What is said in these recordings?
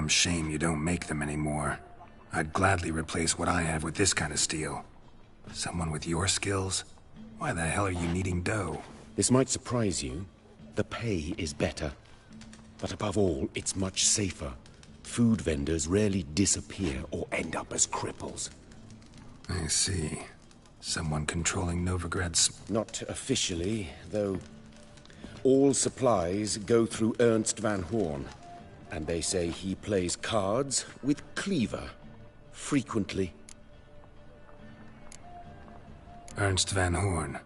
Damn shame you don't make them anymore. I'd gladly replace what I have with this kind of steel. Someone with your skills? Why the hell are you needing dough? This might surprise you. The pay is better. But above all, it's much safer. Food vendors rarely disappear or end up as cripples. I see. Someone controlling Novigrad's... Not officially, though. All supplies go through Ernst Van Horn. And they say he plays cards with Cleaver. Frequently. Ernst Van Horn.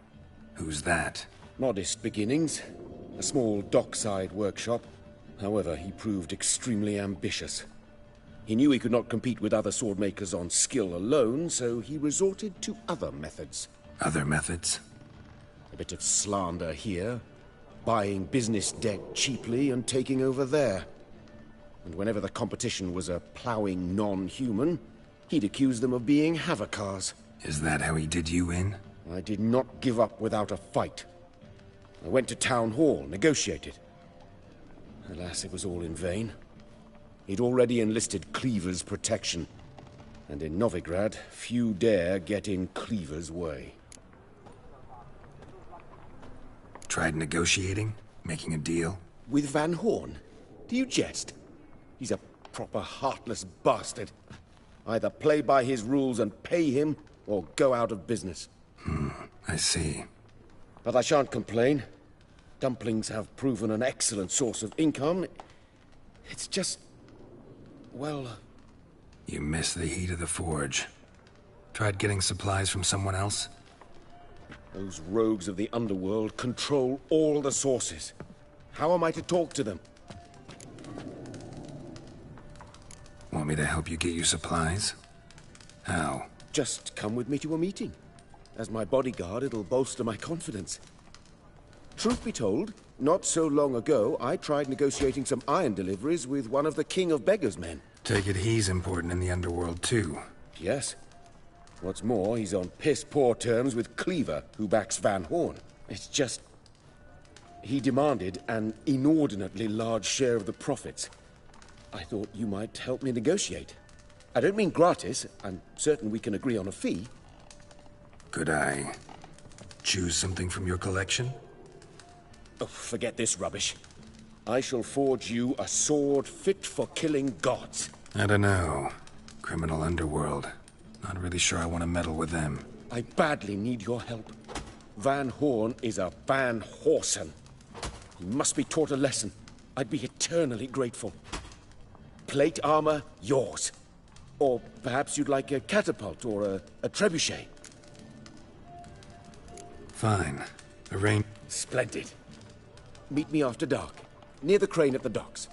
Who's that? Modest beginnings. A small dockside workshop. However, he proved extremely ambitious. He knew he could not compete with other swordmakers on skill alone, so he resorted to other methods. Other methods? A bit of slander here, buying business debt cheaply and taking over there. And whenever the competition was a plowing non-human, he'd accuse them of being Havocars. Is that how he did you in? I did not give up without a fight. I went to Town Hall, negotiated. Alas, it was all in vain. He'd already enlisted Cleaver's protection. And in Novigrad, few dare get in Cleaver's way. Tried negotiating? Making a deal? With Van Horn? Do you jest? He's a proper heartless bastard. Either play by his rules and pay him, or go out of business. I see. But I shan't complain. Dumplings have proven an excellent source of income. It's just... well... You miss the heat of the forge. Tried getting supplies from someone else? Those rogues of the underworld control all the sources. How am I to talk to them? Want me to help you get you supplies? How? Just come with me to a meeting. As my bodyguard, it'll bolster my confidence. Truth be told, not so long ago, I tried negotiating some iron deliveries with one of the King of Beggars' men. Take it he's important in the underworld, too. Yes. What's more, he's on piss-poor terms with Cleaver, who backs Van Horn. It's just... he demanded an inordinately large share of the profits. I thought you might help me negotiate. I don't mean gratis. I'm certain we can agree on a fee. Could I choose something from your collection? Oh, forget this rubbish. I shall forge you a sword fit for killing gods. I don't know. Criminal underworld. Not really sure I want to meddle with them. I badly need your help. Van Horn is a Van Horsen. He must be taught a lesson. I'd be eternally grateful. Plate armor, yours. Or perhaps you'd like a catapult or a trebuchet. Fine. Arrange... Splendid. Meet me after dark, near the crane at the docks.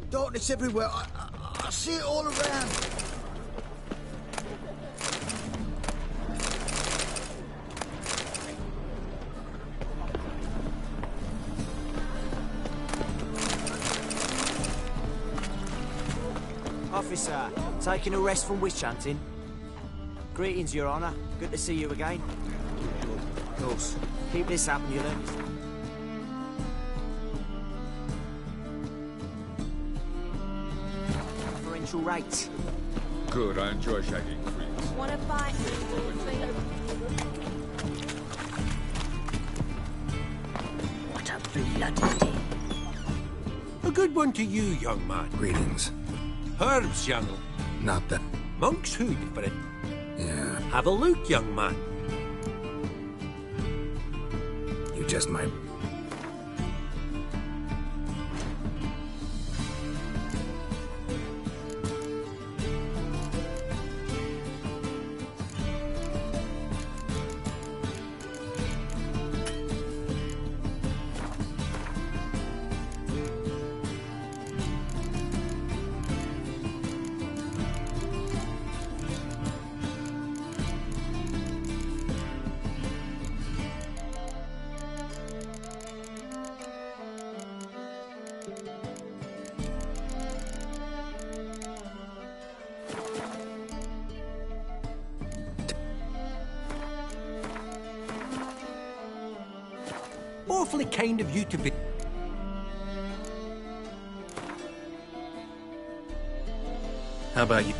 Darkness everywhere. I see it all around. Officer, taking a rest from witch hunting. Greetings, Your Honor. Good to see you again. Of course. Keep this up and you'll learn. Differential rates. Good, I enjoy shagging creeps. Wanna buy? What a bloody day. A good one to you, young man. Greetings. Herbs, young. Not that... Monk's hood for it. Yeah, Have a look, young man. you just might... Awfully kind of you to be... How about you?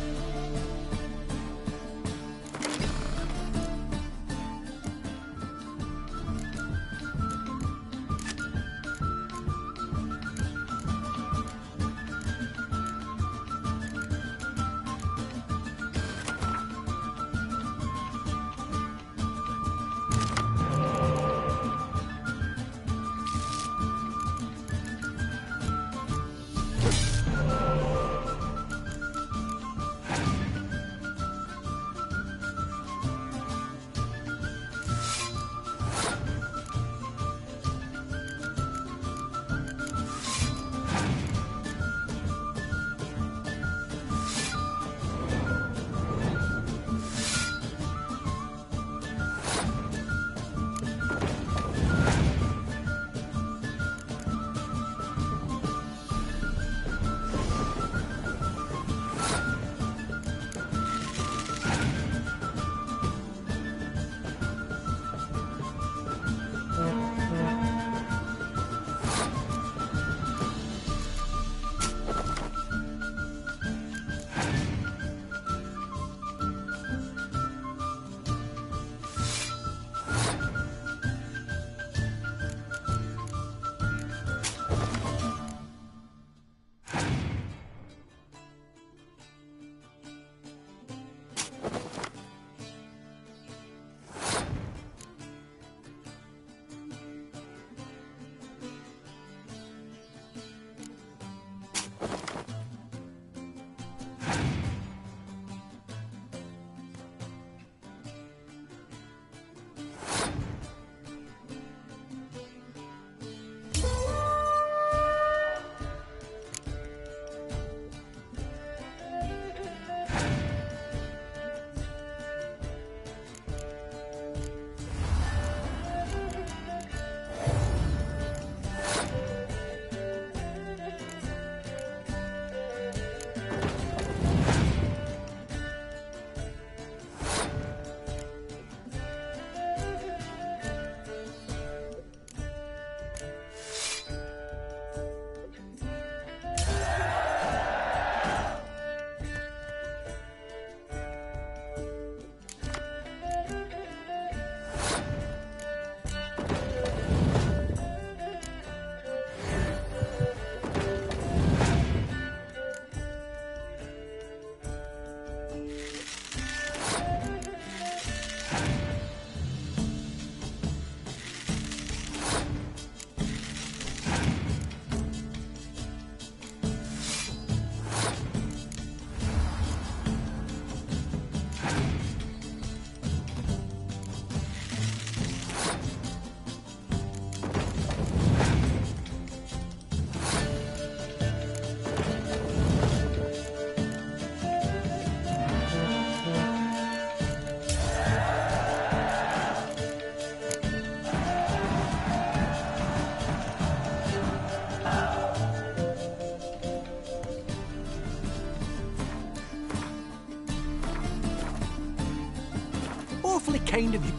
Awfully kind of you.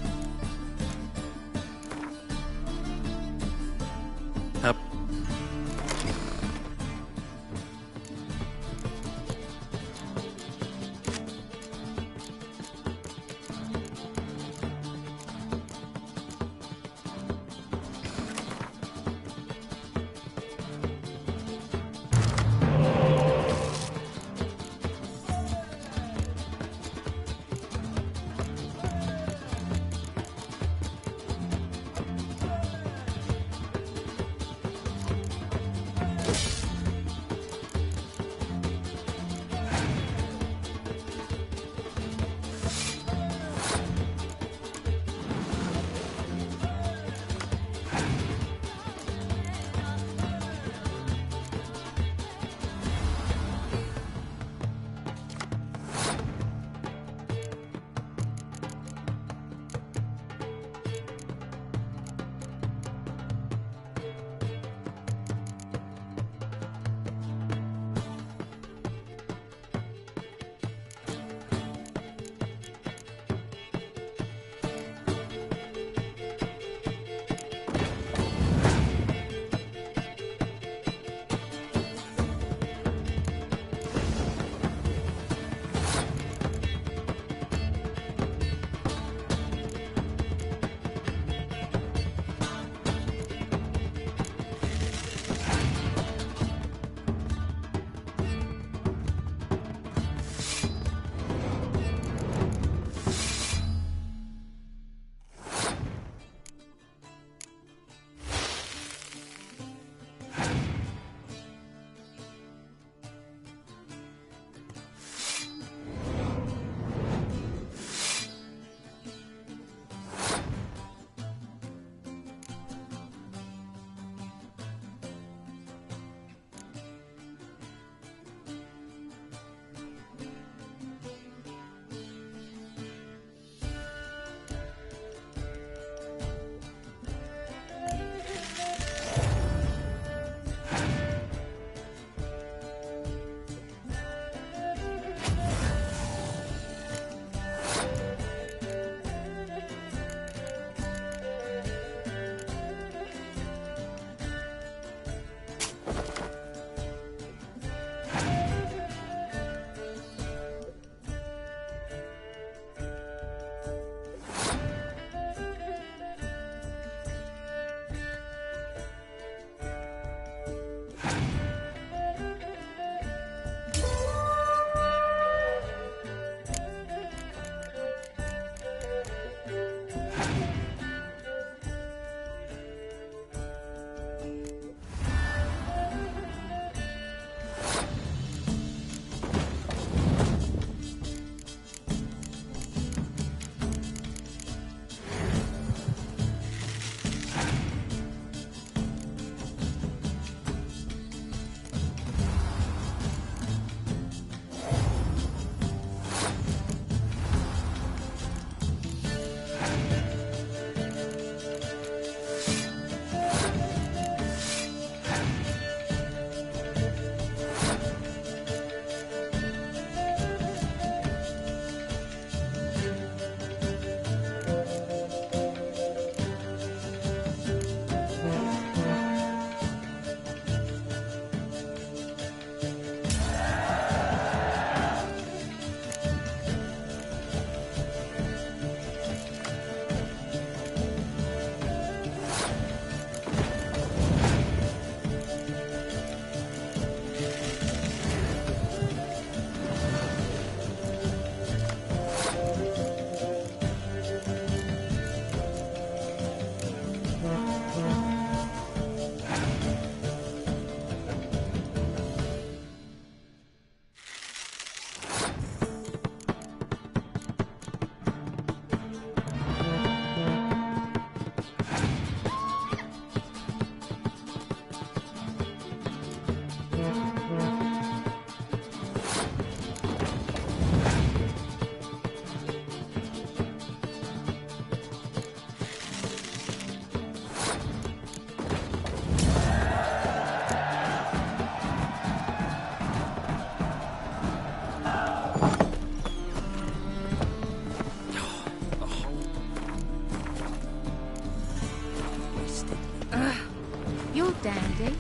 You're dandy.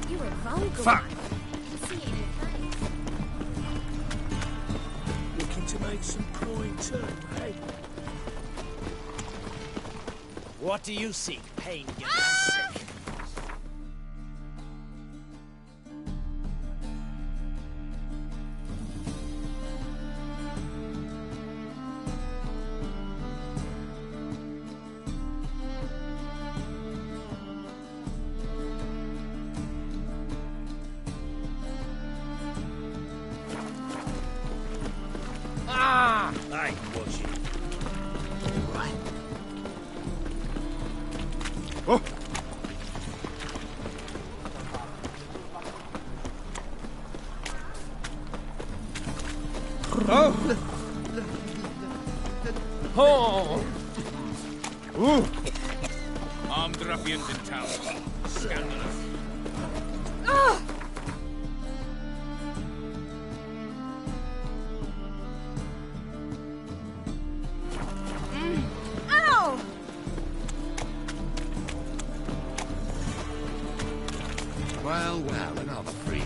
You were vulgar. Fuck! one. I can see it in your face. Looking to make some coin too, eh? What do you seek, pain? I ain't watching. Right. Oh! Oh! Ooh! Armed ruffians in town. Scandalous. Ow! Well, well, another freak.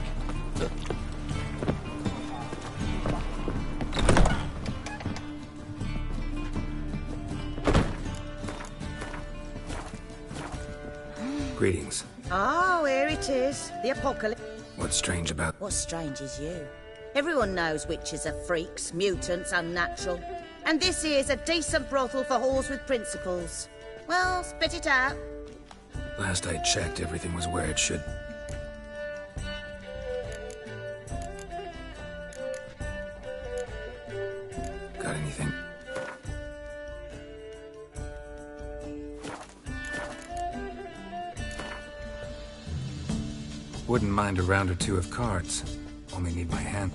Greetings. Oh, here it is. The apocalypse. What's strange about... What's strange is you. Everyone knows witches are freaks, mutants, unnatural. And this here's a decent brothel for whores with principles. Well, spit it out. Last I checked, everything was where it should... Got anything? Wouldn't mind a round or two of cards. Only need my hand.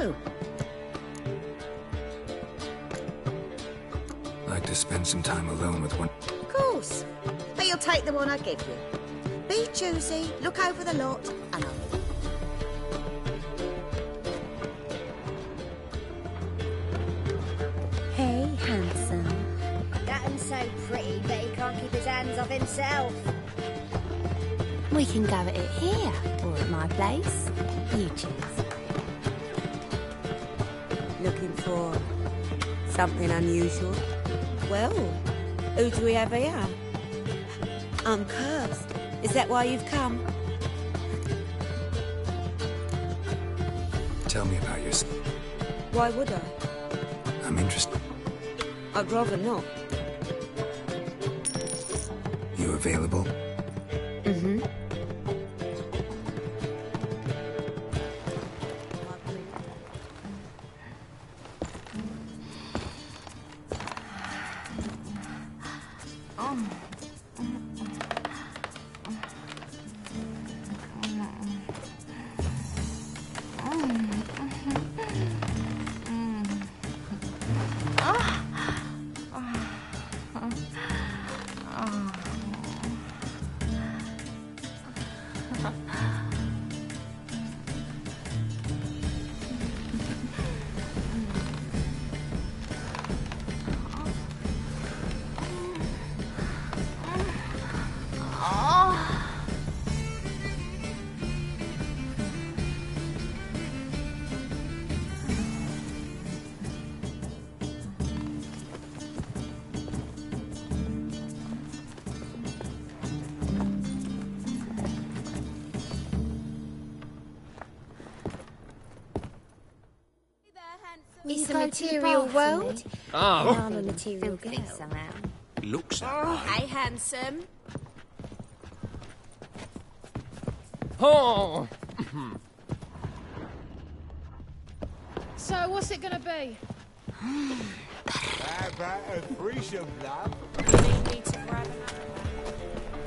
go. Like to spend some time alone with one. Of course. But you'll take the one I give you. Be choosy, look over the lot, and I'll... Hey, handsome. That so pretty, but he can't keep his hands off himself. We can go at it here, or at my place. You choose. Looking for something unusual? Well, who do we have here? I'm cursed. Is that why you've come? Tell me about yourself. Why would I? I'm interested. I'd rather not. You available? Mm-hmm. It's a material world. Oh, I'm a material girl. Somehow. looks that way. Hey, handsome. Oh! So, what's it gonna be? How about a threesome, love? You need to grab another.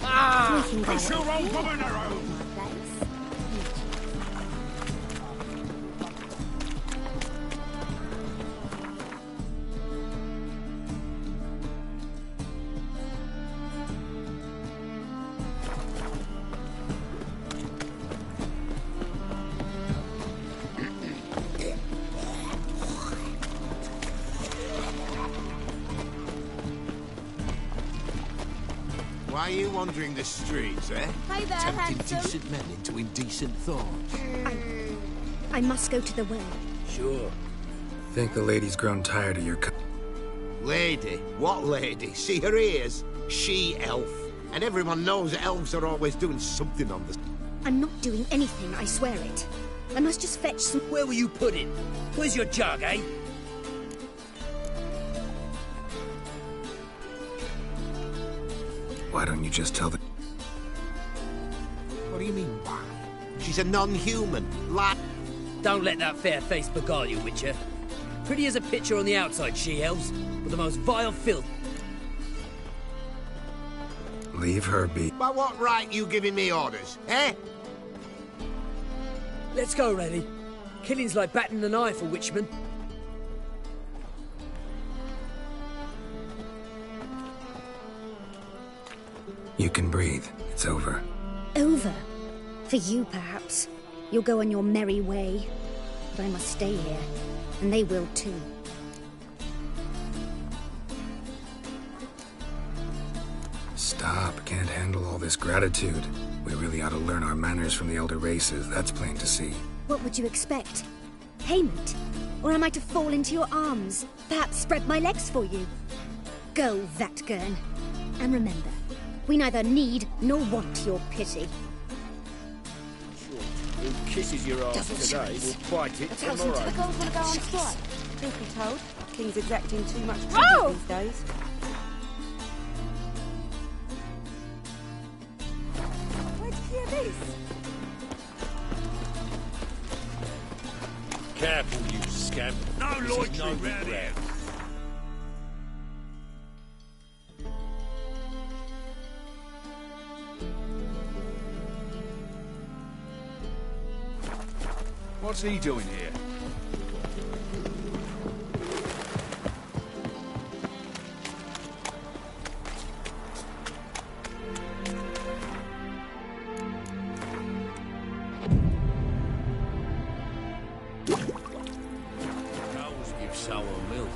Ah! We can go Push your at own it woman here, around. or my place. Why are you wandering the streets, eh? Hey there, Tempting handsome. decent men into indecent thoughts. I must go to the well. Sure. Think the lady's grown tired of your Lady? What lady? See her ears? She-elf. And everyone knows elves are always doing something on the... I'm not doing anything, I swear it. I must just fetch some... Where were you putting? Where's your jug, eh? Why don't you just tell the... What do you mean, why? She's a non-human. Like... Don't let that fair face beguile you, Witcher. Pretty as a picture on the outside, she-elves, but the most vile filth. Leave her be. By what right you giving me orders, eh? Let's go, Rennie. Killing's like batting an eye for Witchman. You can breathe. It's over. Over. For you, perhaps. You'll go on your merry way. But I must stay here. And they will too. Stop. Can't handle all this gratitude. We really ought to learn our manners from the elder races. That's plain to see. What would you expect? Payment? Or am I to fall into your arms? Perhaps spread my legs for you? Go, Vatgern. And remember, we neither need nor want your pity. Who kisses your ass Double today choice. will bite it Tell tomorrow. the girls want to go on strike. Truth be told, King's exacting too much Oh! tribute these days. Where did you hear this? Careful, you scamp. No loitering No round here. regret. What's he doing here? Cows give sour milk.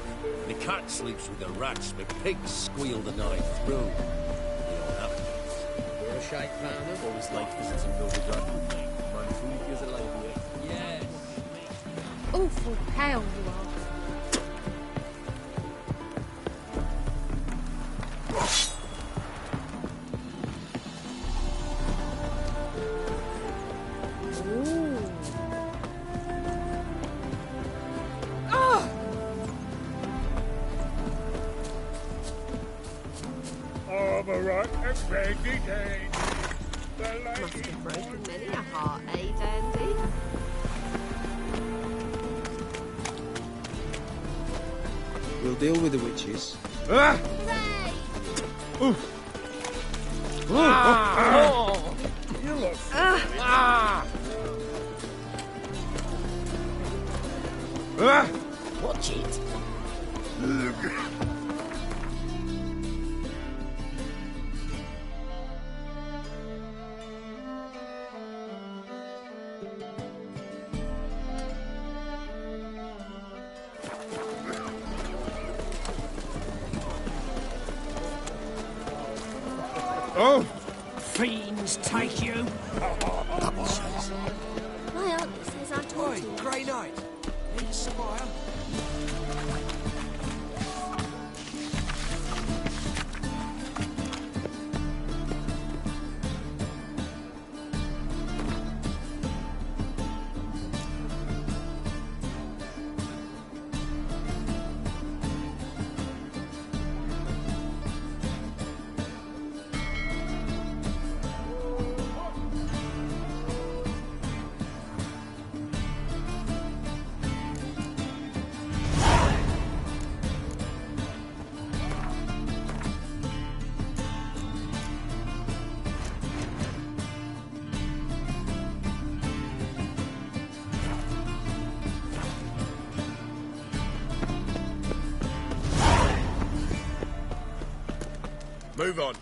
The cat sleeps with the rats, but pigs squeal the night through. You know what that means. You're a shite partner? Always like visiting Belgrade with me. Man, food is a lady. Yes. Awful pale you are. Must have broken many a heart, eh, Dandy? We'll deal with the witches. You look Watch it. Oh! Fiends take you! My aunt says I'm talking. Grey Knight. Need a spire? Move on.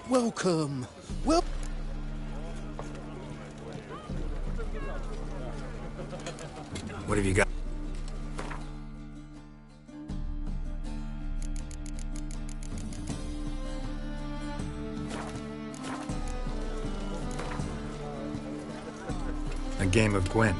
Welcome. Well. What have you got? A game of Gwent.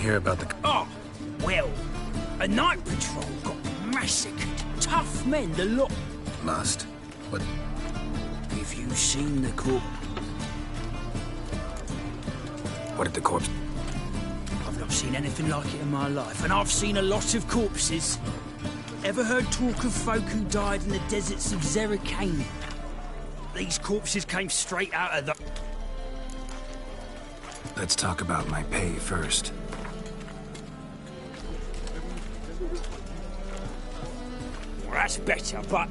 hear about the... Oh, well, a night patrol got massacred. Tough men, the lot. Must. What? Have you seen the corpse? What did the corpse... I've not seen anything like it in my life, and I've seen a lot of corpses. Ever heard talk of folk who died in the deserts of Zerrikane? These corpses came straight out of the... Let's talk about my pay first. Well, that's better, but...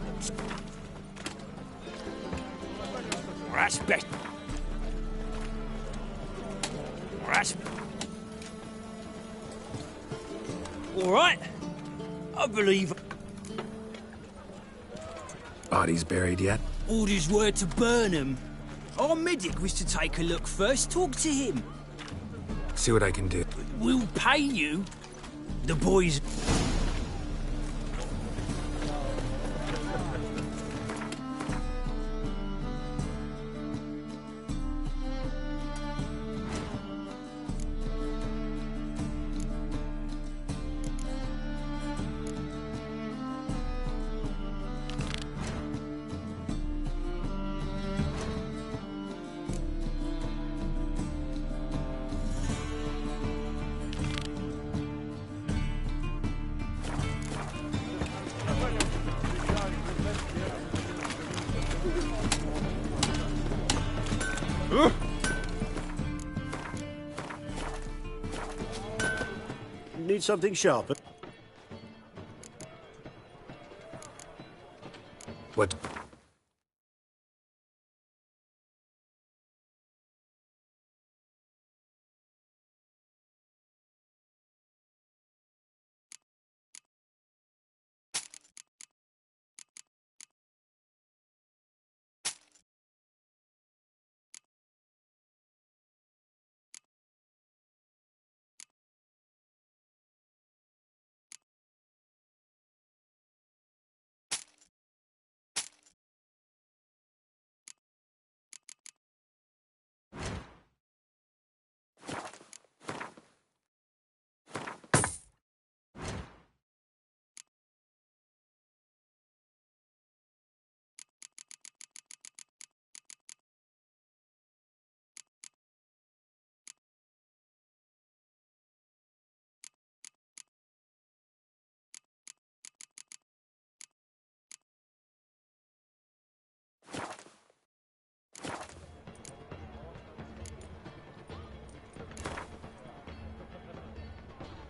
Well, that's better. Well, that's... All right. I believe... Bodies buried yet? Orders were to burn them. Our medic was to take a look first. Talk to him. See what I can do. We'll pay you. The boys... Need something sharper? What?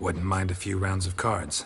Wouldn't mind a few rounds of cards.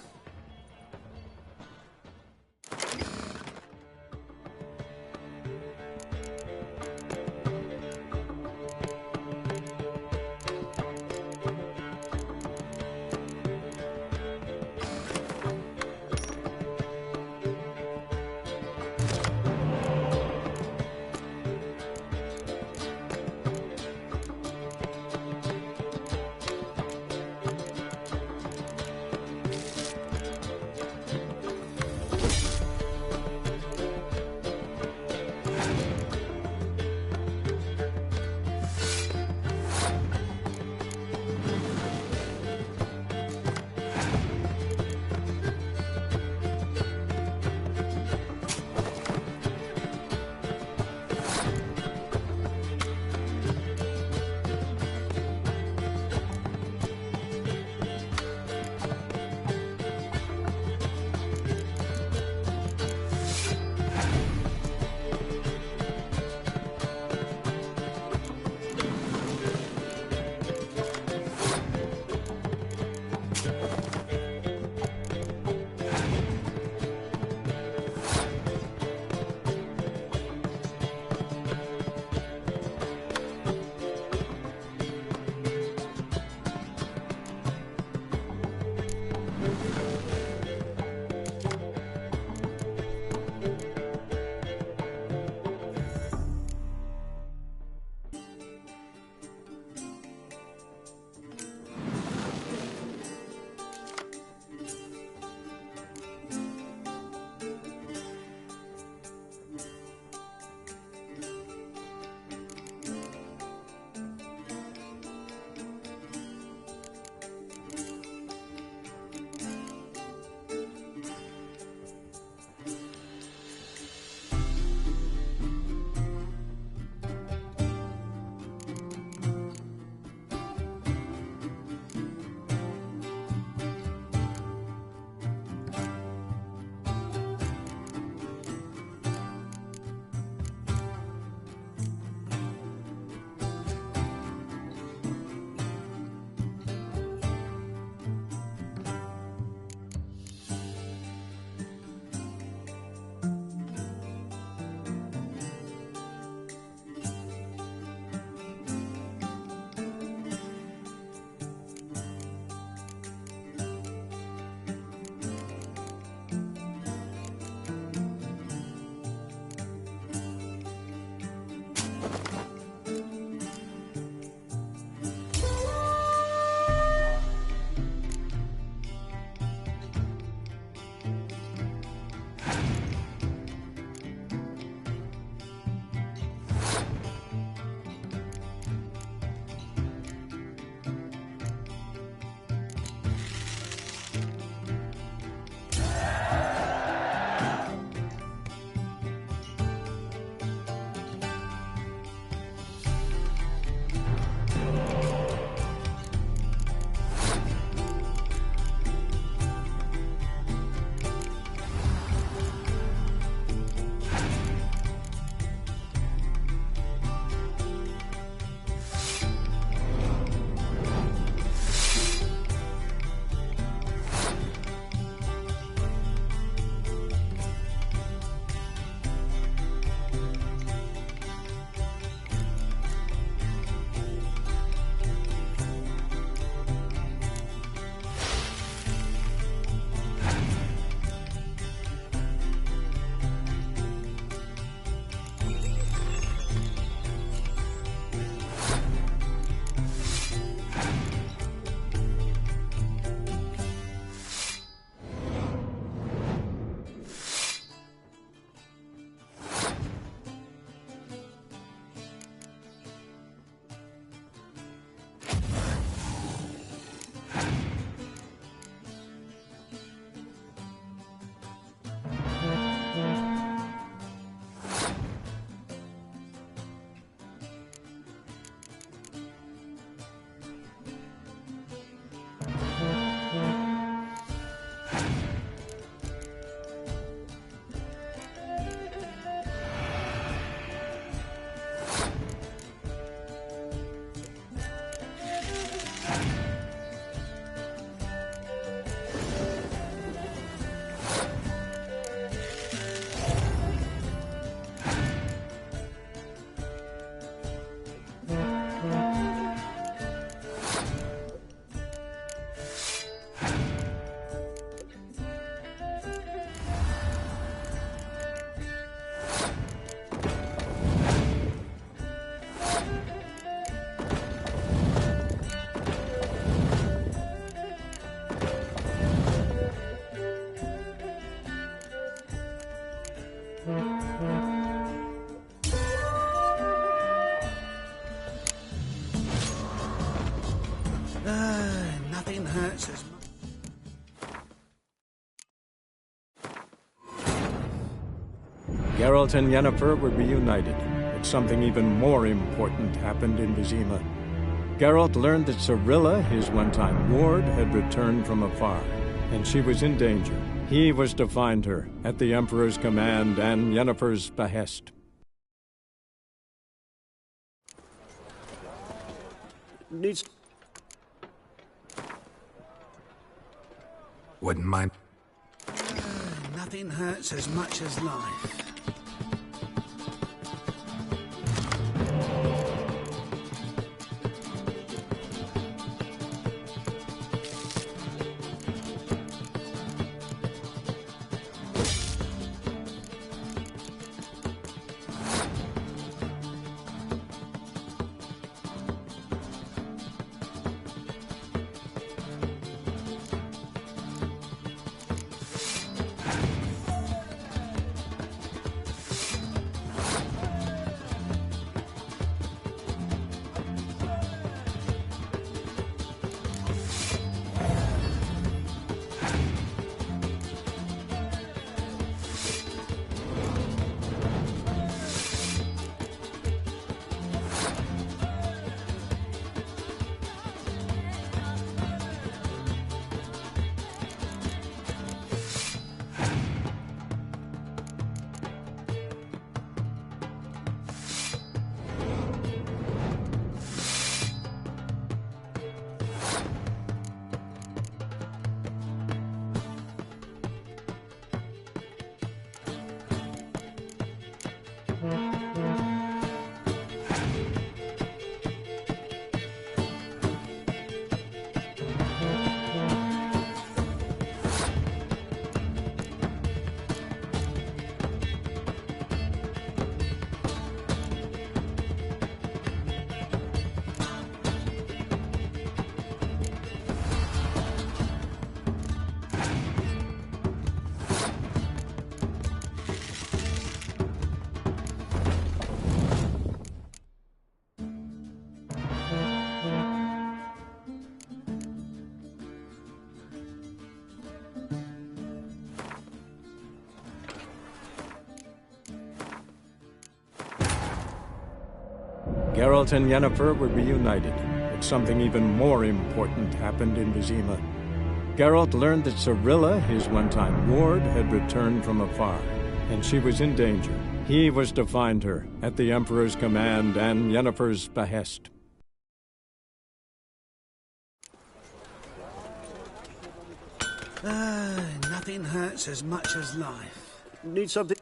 Geralt and Yennefer were reunited, but something even more important happened in Vizima. Geralt learned that Cirilla, his one-time ward, had returned from afar, and she was in danger. He was to find her, at the Emperor's command and Yennefer's behest. Needs... Wouldn't mind. Nothing hurts as much as life. Geralt and Yennefer were reunited, but something even more important happened in Vizima. Geralt learned that Cirilla, his one-time ward, had returned from afar, and she was in danger. He was to find her, at the Emperor's command and Yennefer's behest. Nothing hurts as much as life. Need something...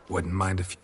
Wouldn't mind if...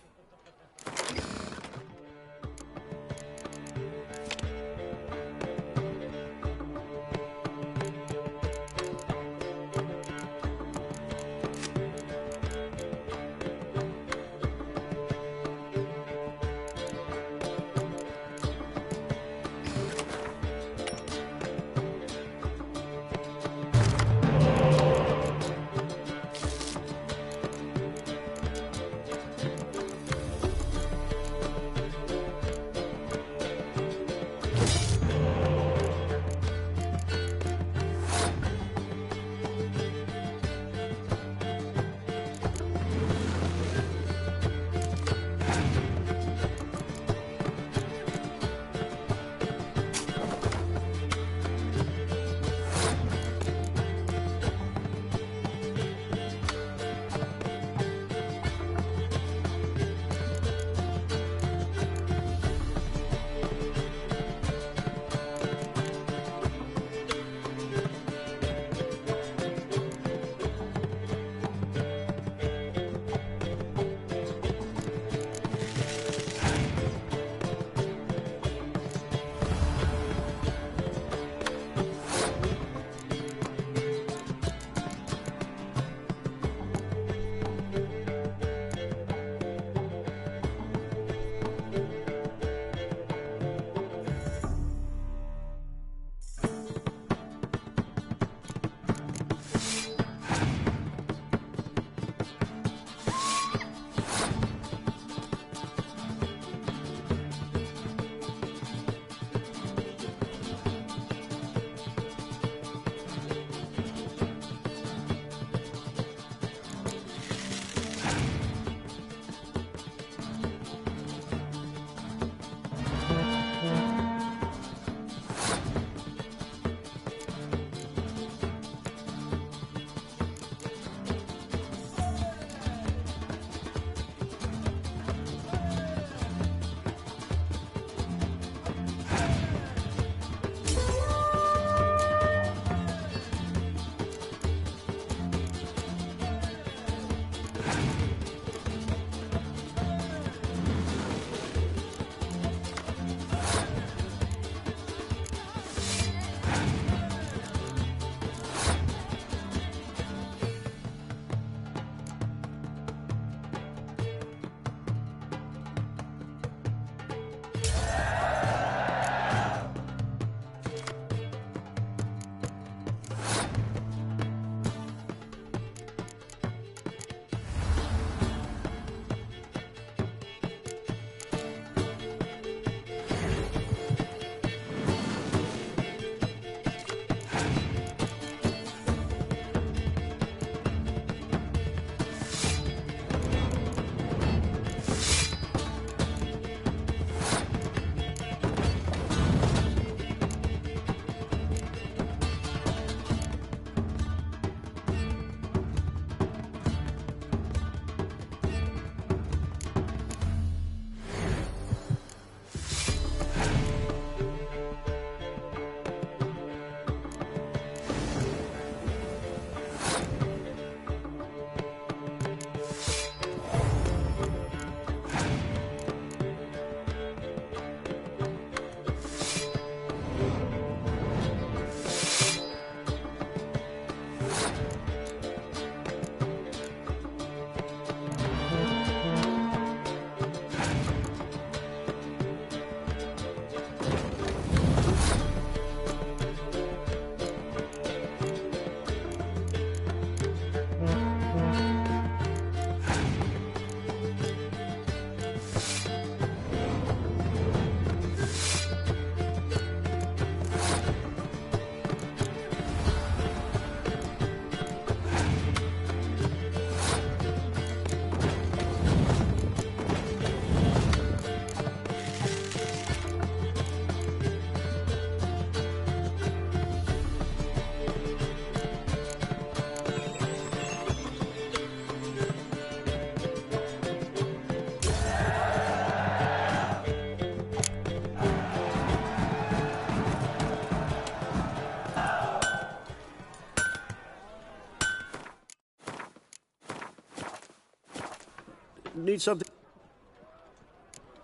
Need something?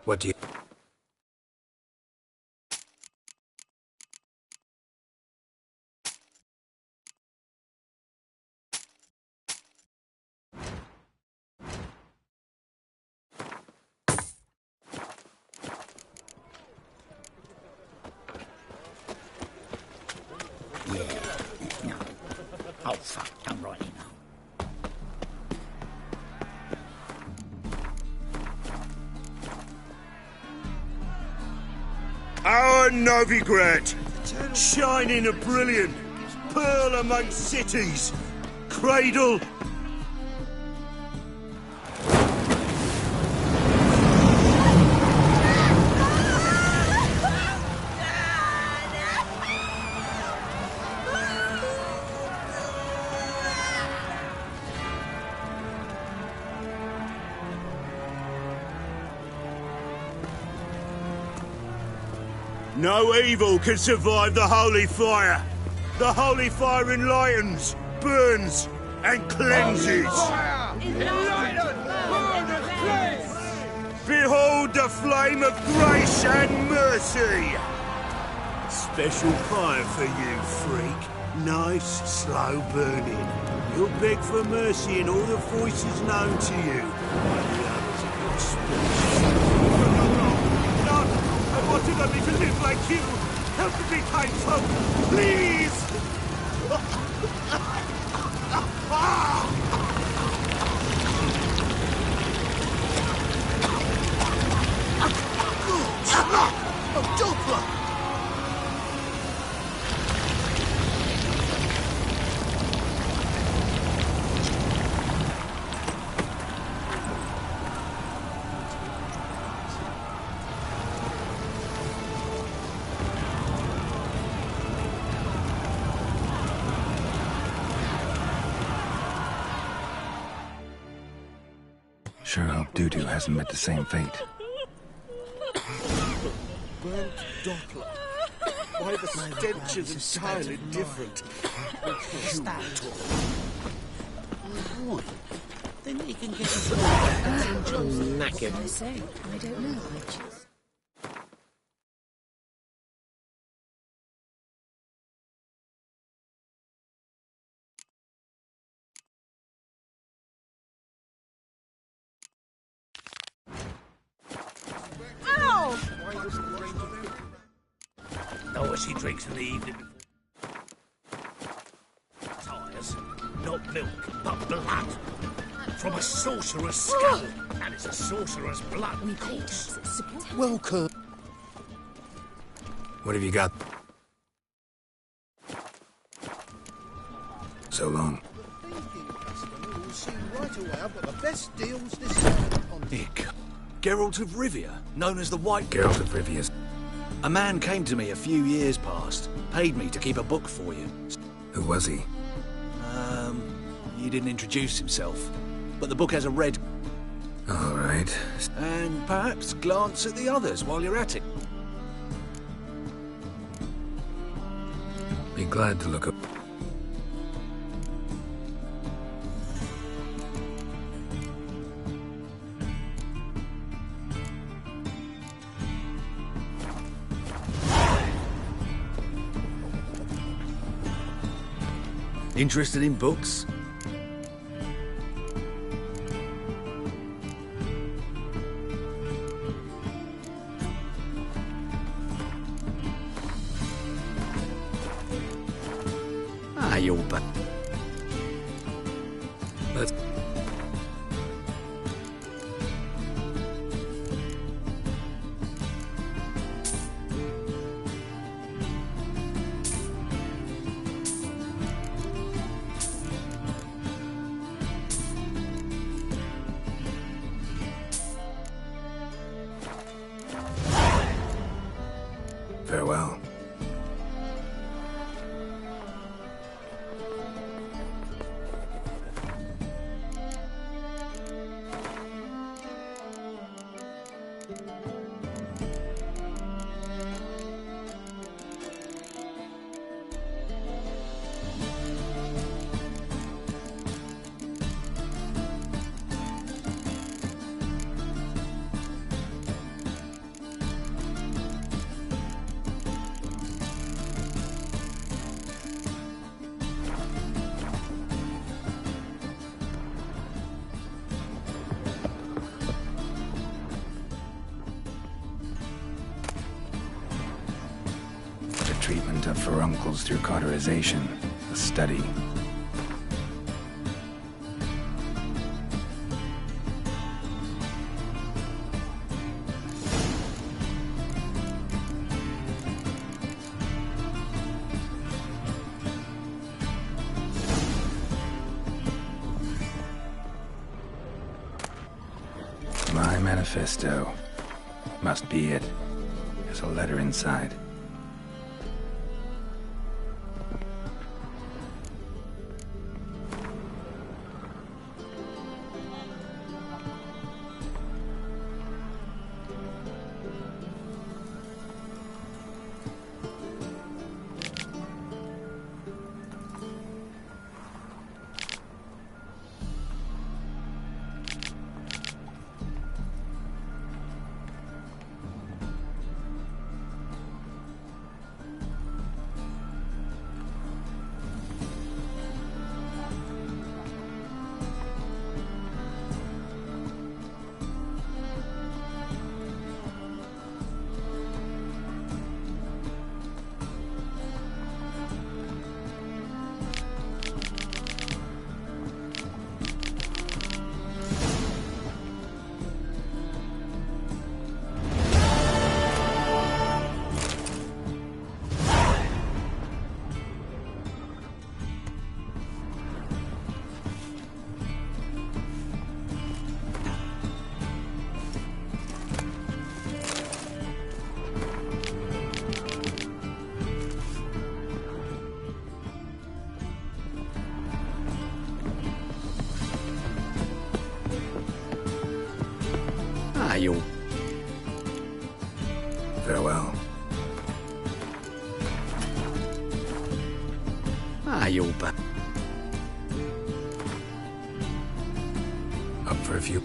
What do you... Oh, fuck, I'm right now. Our Novigrad, shining and brilliant, pearl amongst cities, cradle. No evil can survive the holy fire. The holy fire enlightens, burns, and cleanses. Behold the flame of grace and mercy. Special fire for you, freak. Nice, slow burning. You'll beg for mercy in all the voices known to you. I wanted only to live like you. Help me, kind folk, please! Sure hope Dudu hasn't met the same fate. Burnt Doppler. Why the stench is entirely different. What's that? Then he can get his knackered. I say, I don't know. Know what she drinks in the evening before tires? Not milk, but blood. From a sorcerer's skull. And it's a sorcerer's blood, of course. Welcome. What have you got? So long. You'll see right away I've got the best deals this side on Ick. Geralt of Rivia, known as the White... Geralt of Rivia's... A man came to me a few years past, paid me to keep a book for you. Who was he? He didn't introduce himself, but the book has a red... All right. And perhaps glance at the others while you're at it. Be glad to look up. Interested in books? You're back. Let's... Farewell. furuncles through cauterization. A study. My manifesto. Must be it. There's a letter inside. You. Farewell. You'll back. Up for a few.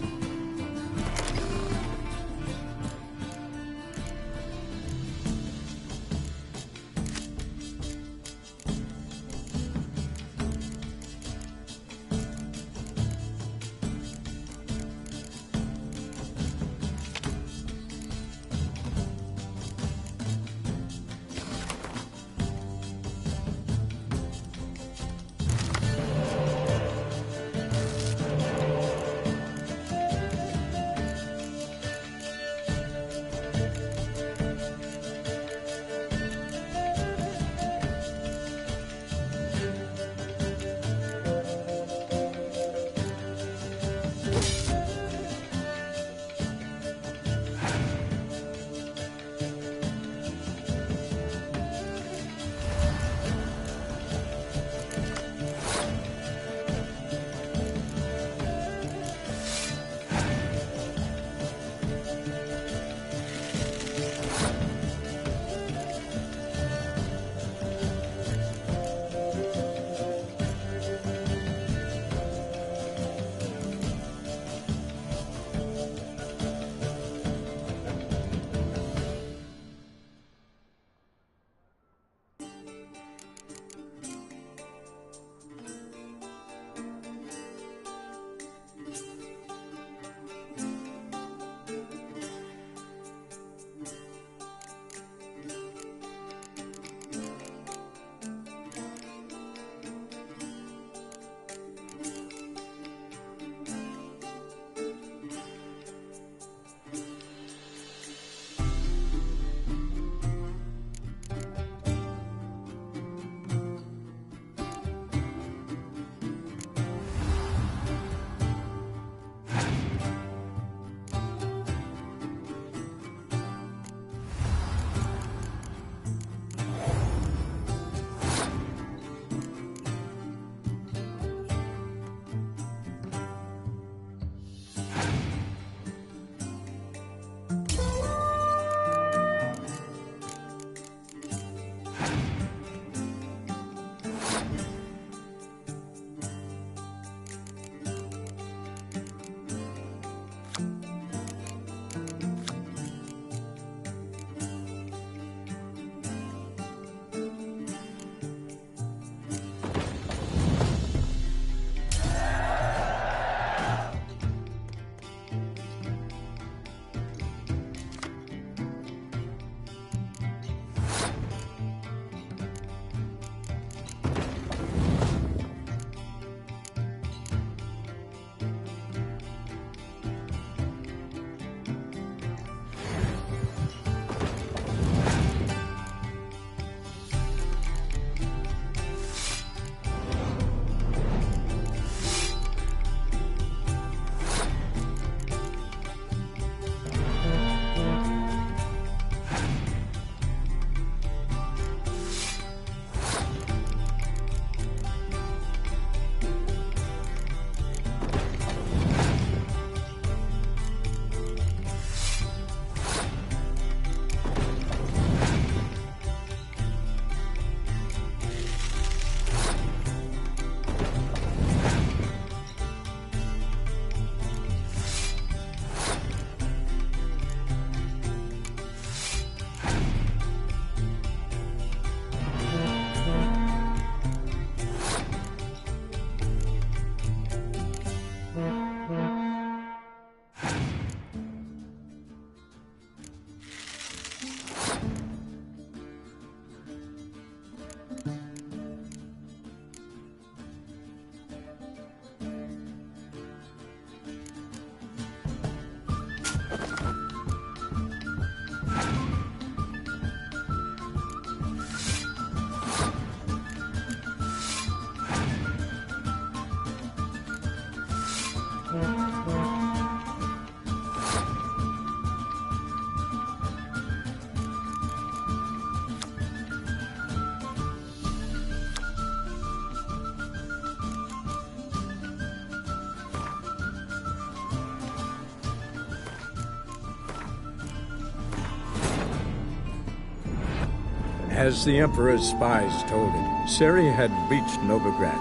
As the Emperor's spies told him, Ciri had reached Novigrad.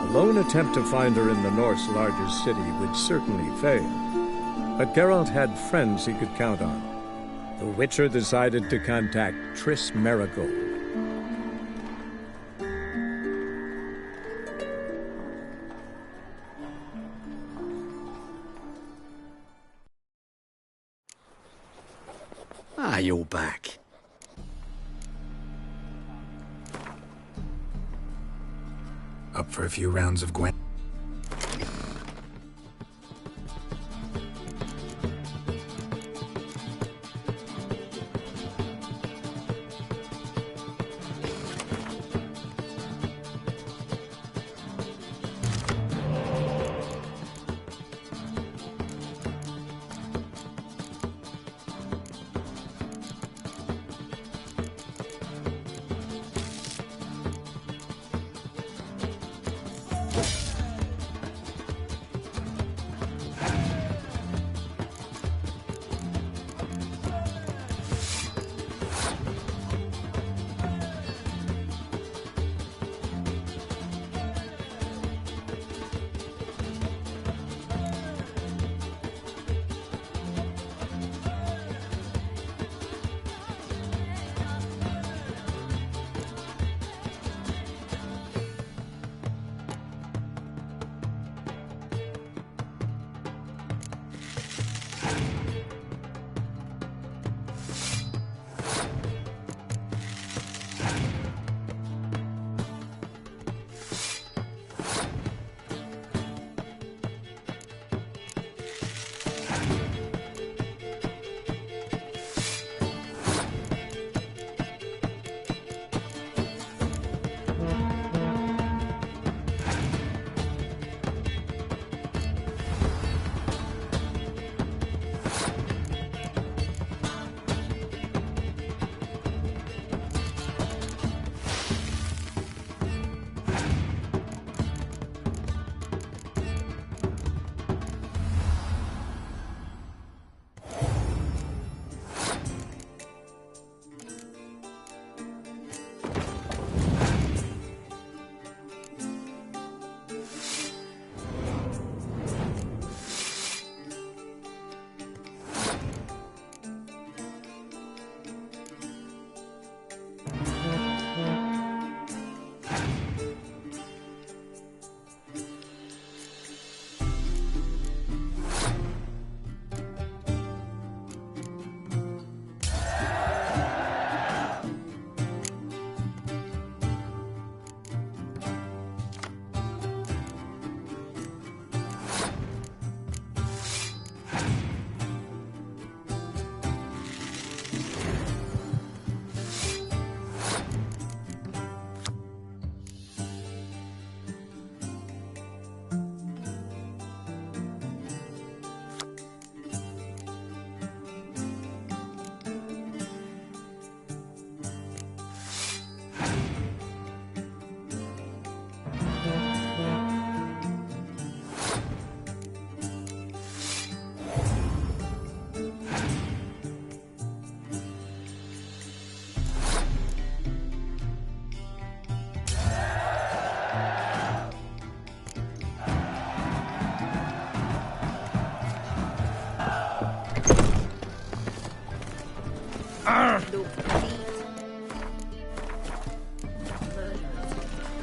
A lone attempt to find her in the North's largest city would certainly fail. But Geralt had friends he could count on. The Witcher decided to contact Triss Merigold. Ah, you're back. Up for a few rounds of Gwen?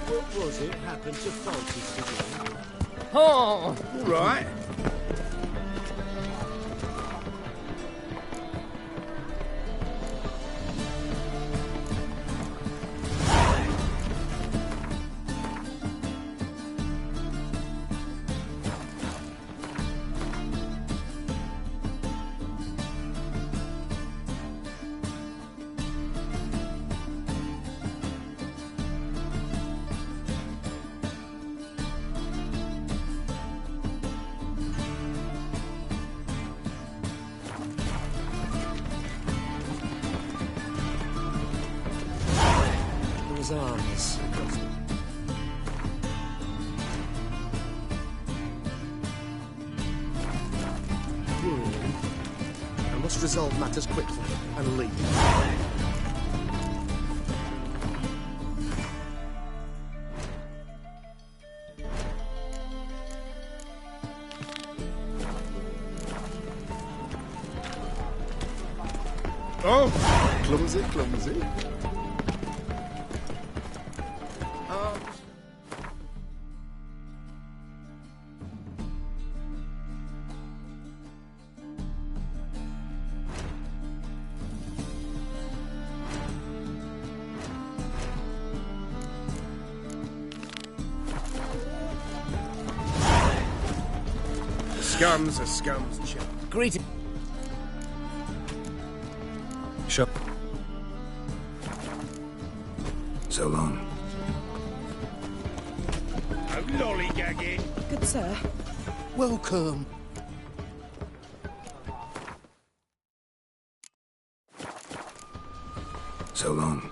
What was it happened to Falkis again? Oh, all right. Armies. I must resolve matters quickly and leave. Oh, clumsy, clumsy. Scum's a scum's chap. Greeting. Shut. So long. No lollygagging. Good sir. Welcome. So long.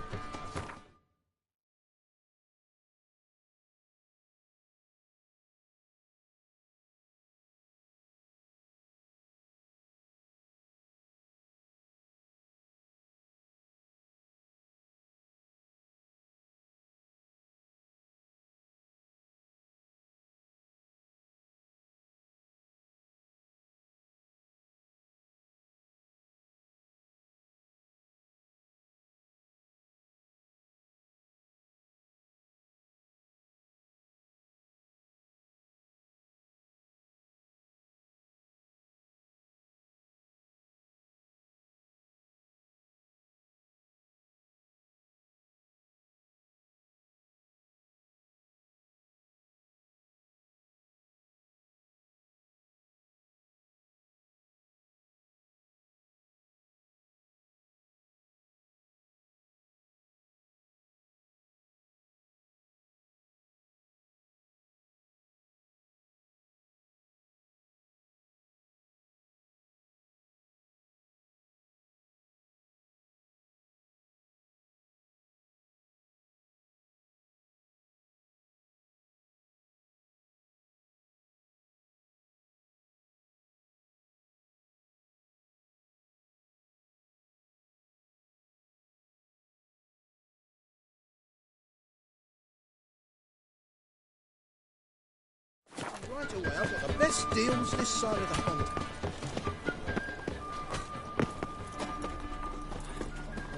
Right away, I've got the best deals this side of the pond.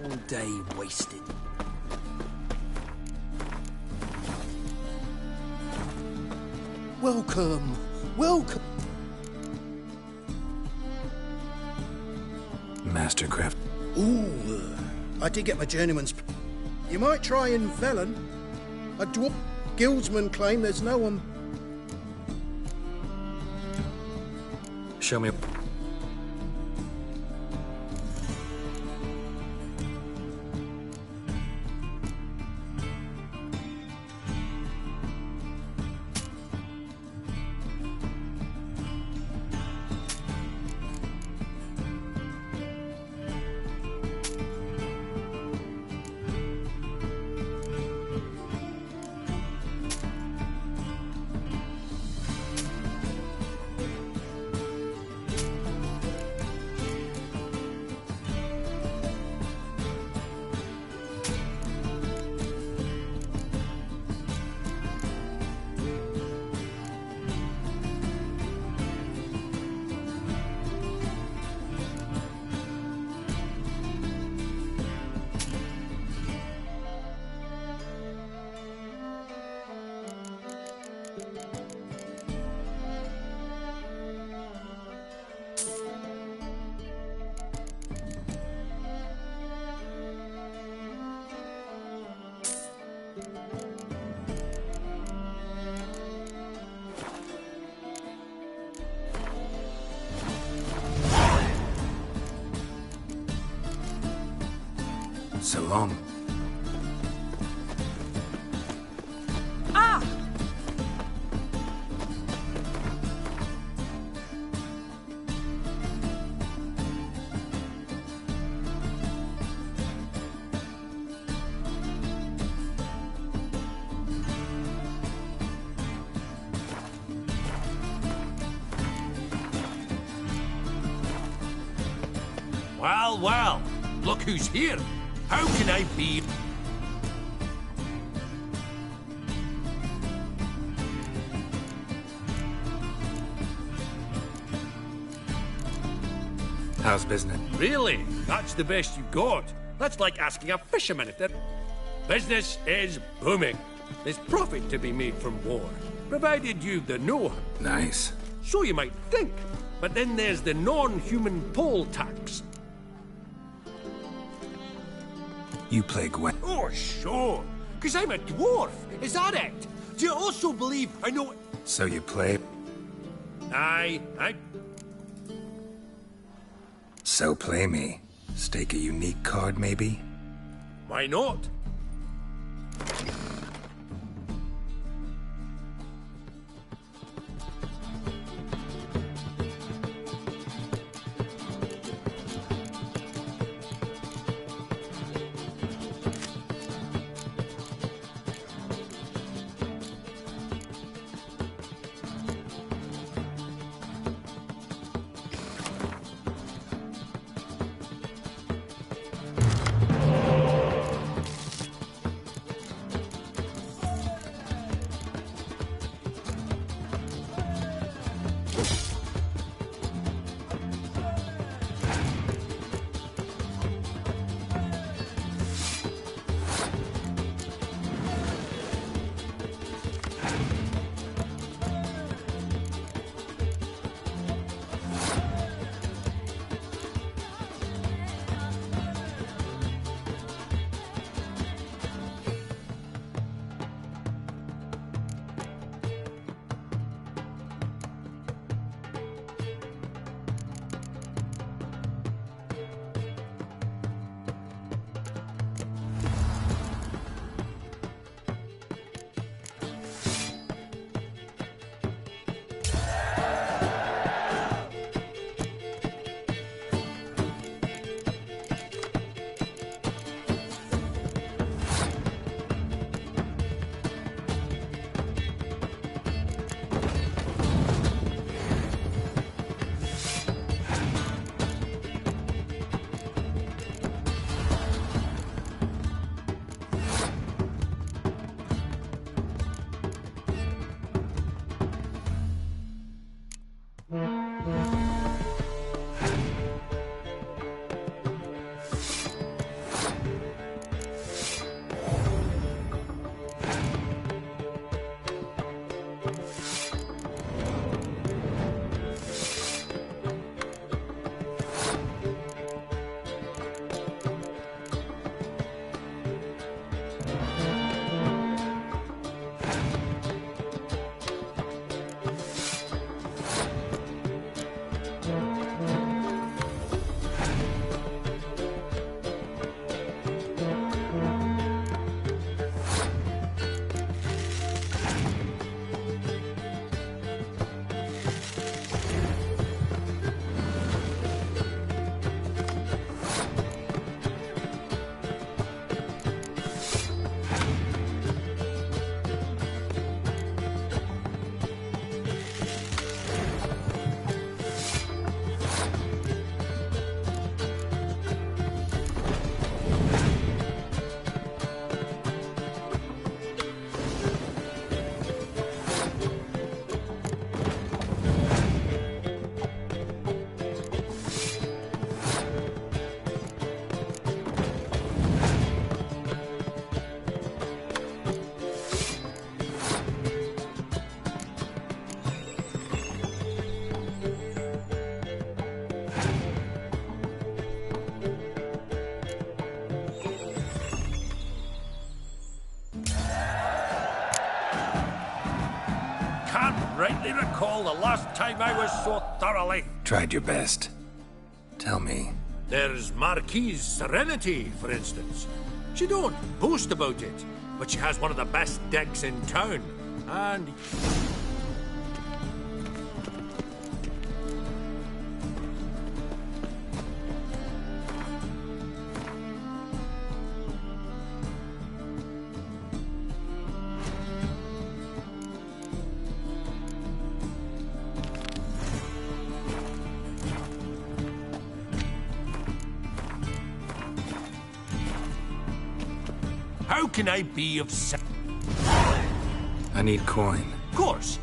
All day wasted. Welcome, welcome. Mastercraft. Ooh, I did get my journeyman's. You might try in Velen. A dwarf guildsman claim there's no one. Show me. So long. Ah! Well, well, look who's here. How can I be? How's business? Really? That's the best you got? That's like asking a fisherman if their business is booming. There's profit to be made from war, provided you've the know-how. Nice. So you might think. But then there's the non-human poll tax. You play Gwen? Oh, sure. Because I'm a dwarf. Is that it? Do you also believe I know... So you play? Aye. So play me. Stake a unique card, maybe? Why not? Rightly recall the last time I was so thoroughly... Tried your best. Tell me. There's Marquise Serenity, for instance. She don't boast about it, but she has one of the best decks in town. And... How can I be of... I need coin. course,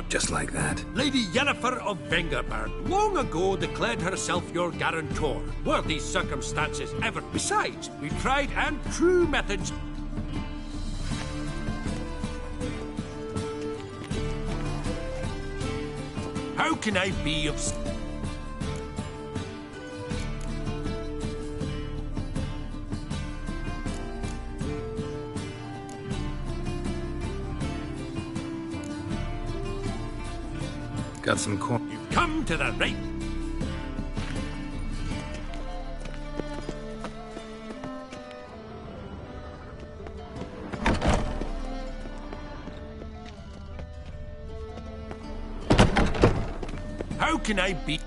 Just like that. Lady Yennefer of Vengerberg long ago declared herself your guarantor. Were these circumstances ever... Besides, we tried and true methods... How can I be of... Got some corn. You've come to the right... How can I be...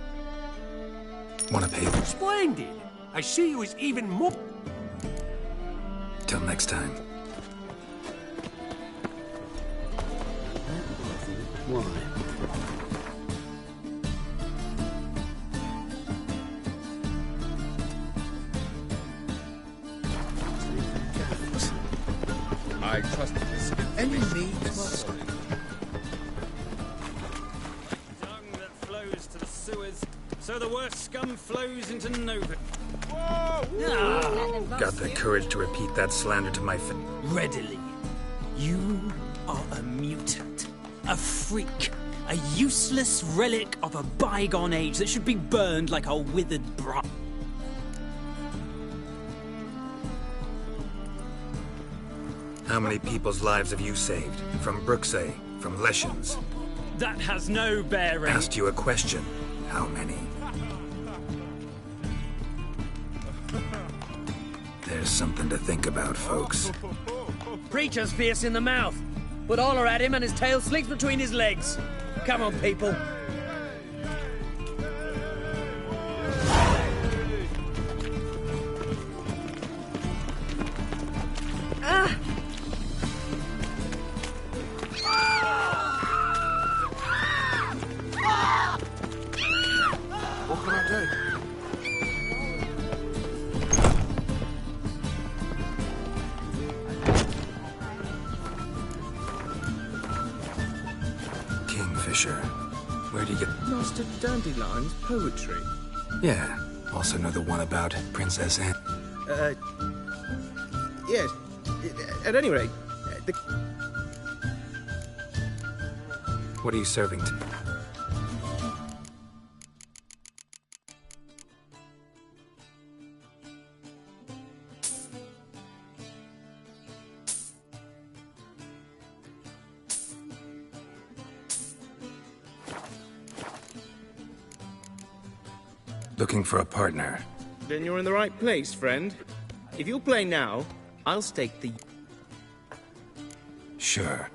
Wanna pay? Splendid! I see you as even more... Till next time. Why? I trust this. Any need Dung that flows to the sewers, so the worst scum flows into Nova. Got the courage to repeat that slander to my face. Readily. You are a mutant, a freak, a useless relic of a bygone age that should be burned like a withered branch. How many people's lives have you saved? From Bruxay, from Leshens? That has no bearing. Asked you a question. How many? There's something to think about, folks. Preacher's fierce in the mouth, but holler at him and his tail slinks between his legs. Come on, people. What can I do? Kingfisher. Where'd you get... Master Dandelion's poetry. Yeah. Also know the one about Princess Anne. Yes. At any rate, What are you serving to? Looking for a partner. then you're in the right place, friend. If you'll play now, I'll stake the... Sure.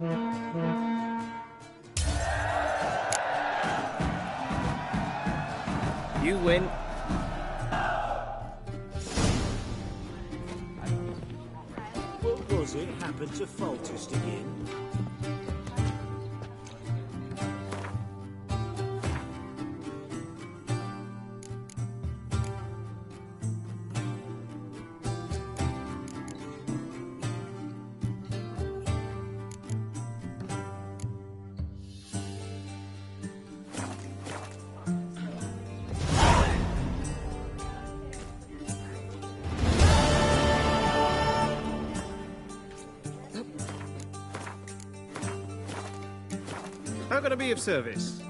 You win. What was it happened to Foltest again? How can I be of service?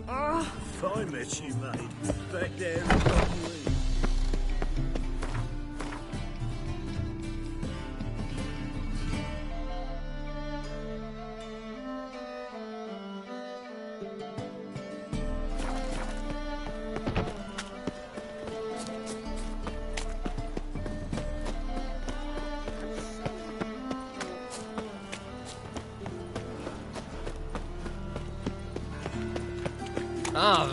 If I met you, mate, back there in Buckley. Ah.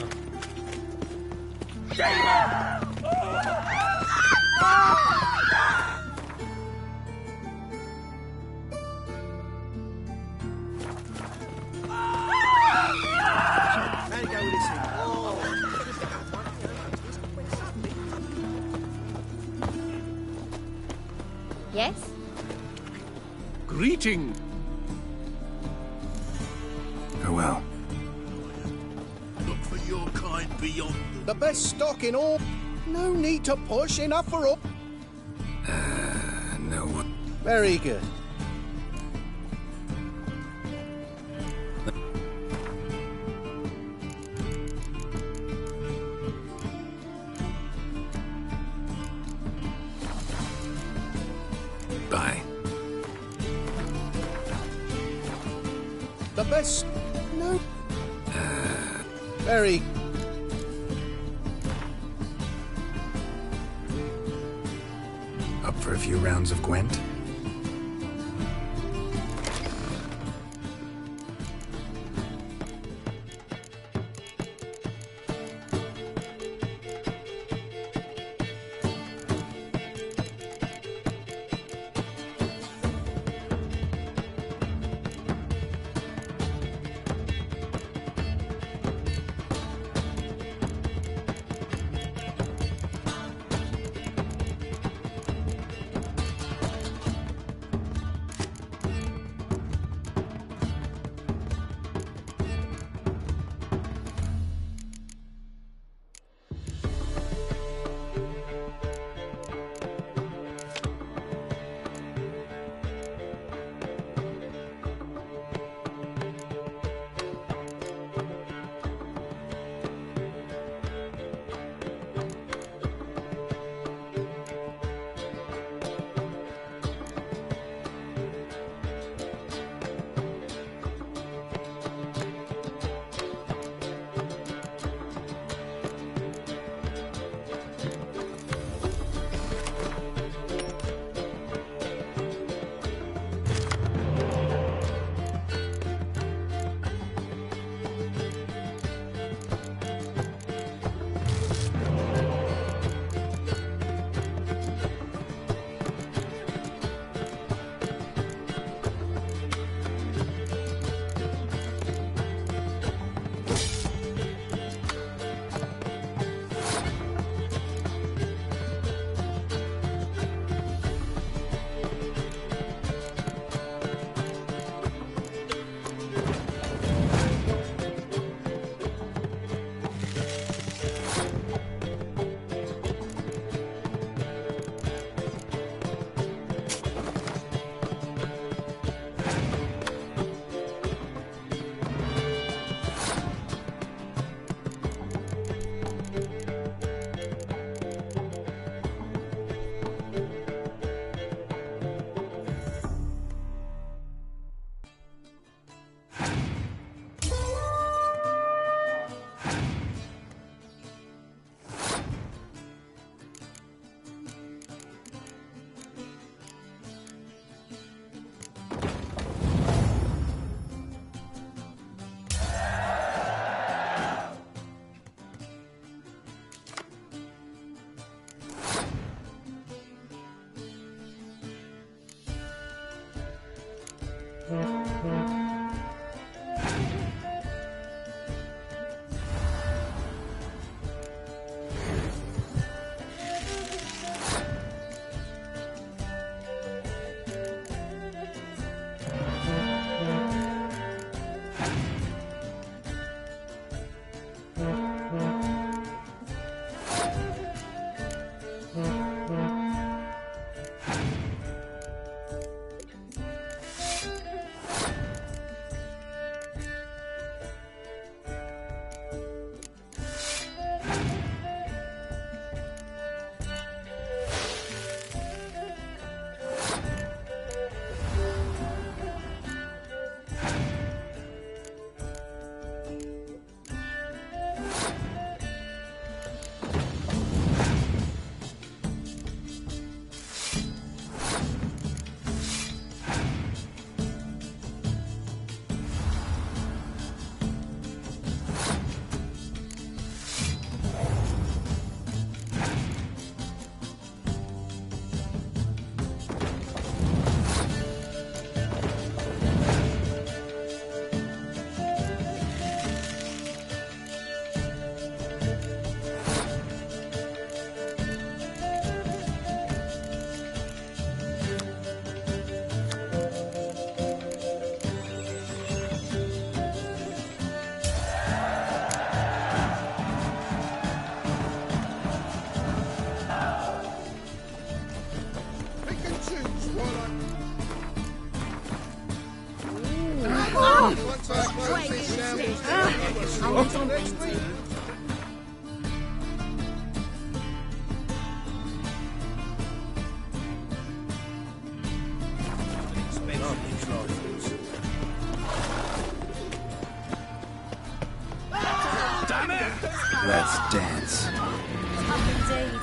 Yes? Greeting. Farewell. Look for your kind beyond The best stock in all. No need to push, enough for all. No. Very good. Bye. The best. No. Very. Up for a few rounds of Gwent? Let's dance. Tough indeed.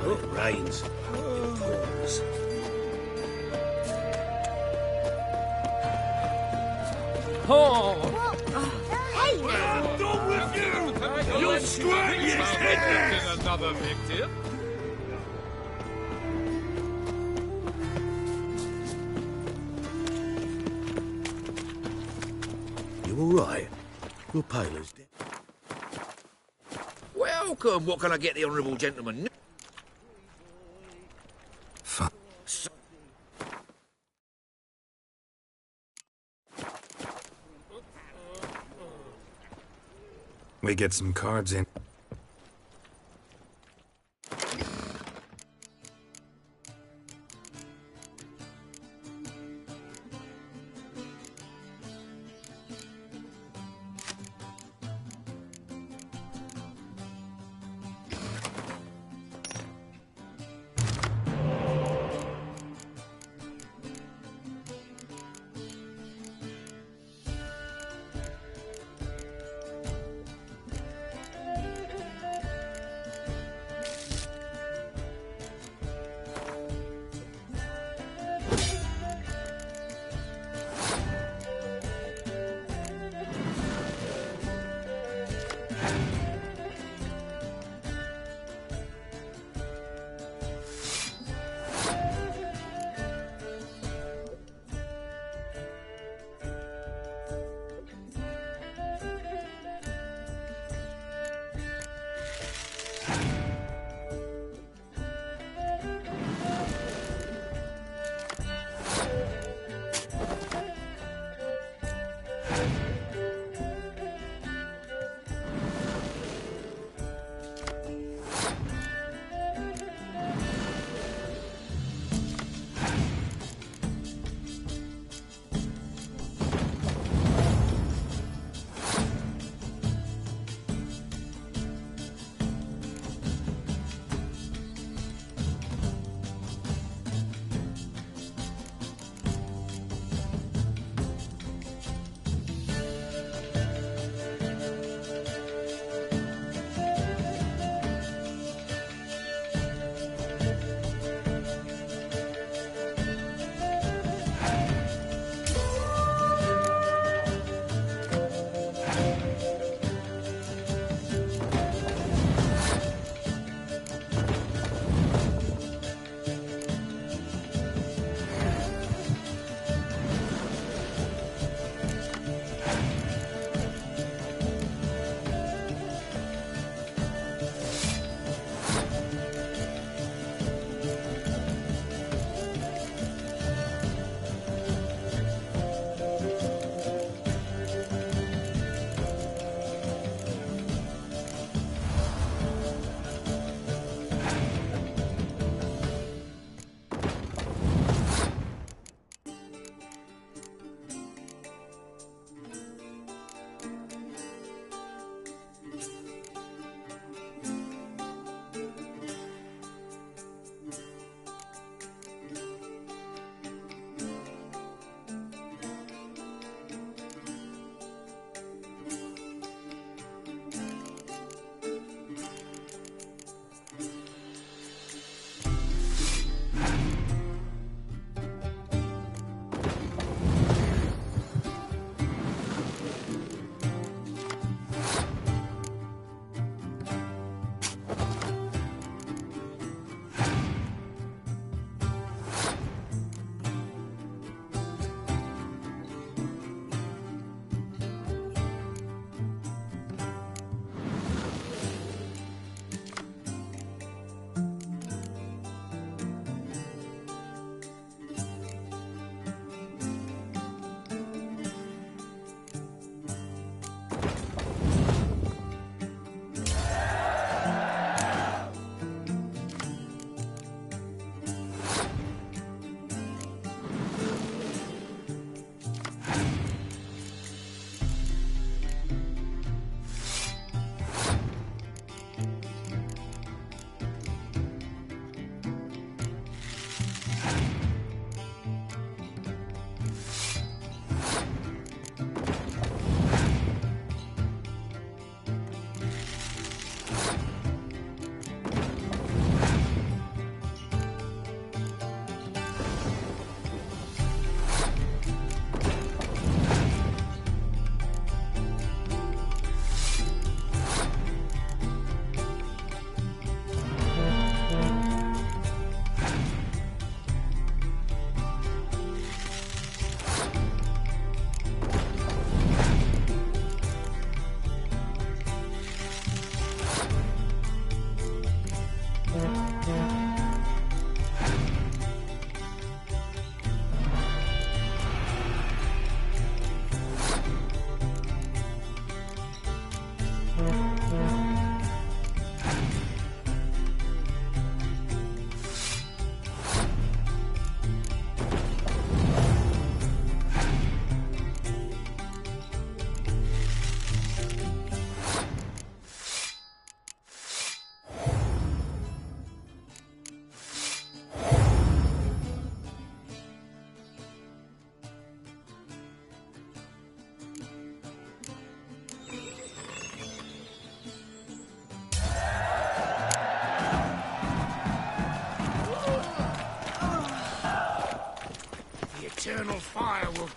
Oh, it rains. It pours. Hey! Done with you! You'll scratch his head! Another victim? You all right? Your paler's dead. Welcome. What can I get the honourable gentleman? We get some cards in.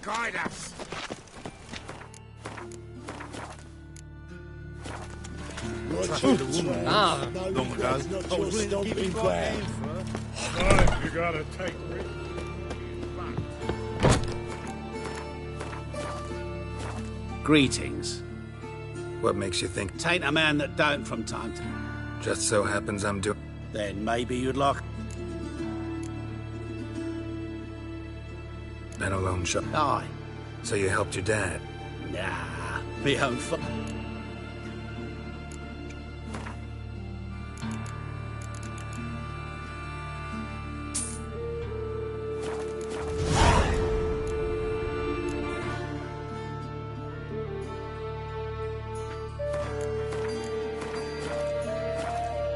guide us. Long ago. Stomping ground. You gotta take risks. Greetings. What makes you think? Tain't a man that don't from time to time. Just so happens I'm doing... Then maybe you'd like... Been a lone shot. Aye. So you helped your dad? Nah, me own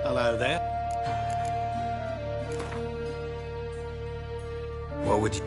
Hello there. What would you...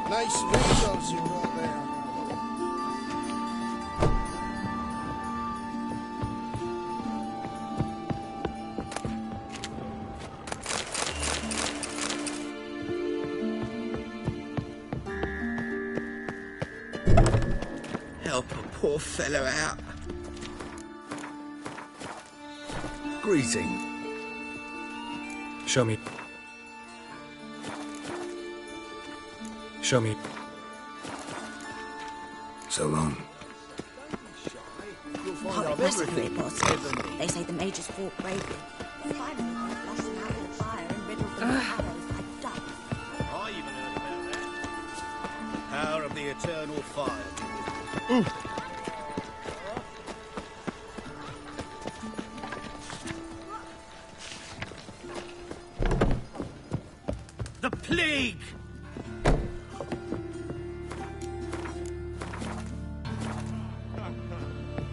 Nice victuals you got there. Help a poor fellow out. Greeting. Show me. Show me. So long. Horrid massacre reports. They say the Majors fought bravely. Finally, flushed them out of the fire and riddled them with arrows like ducks. I even heard about that. Power of the eternal fire. The plague!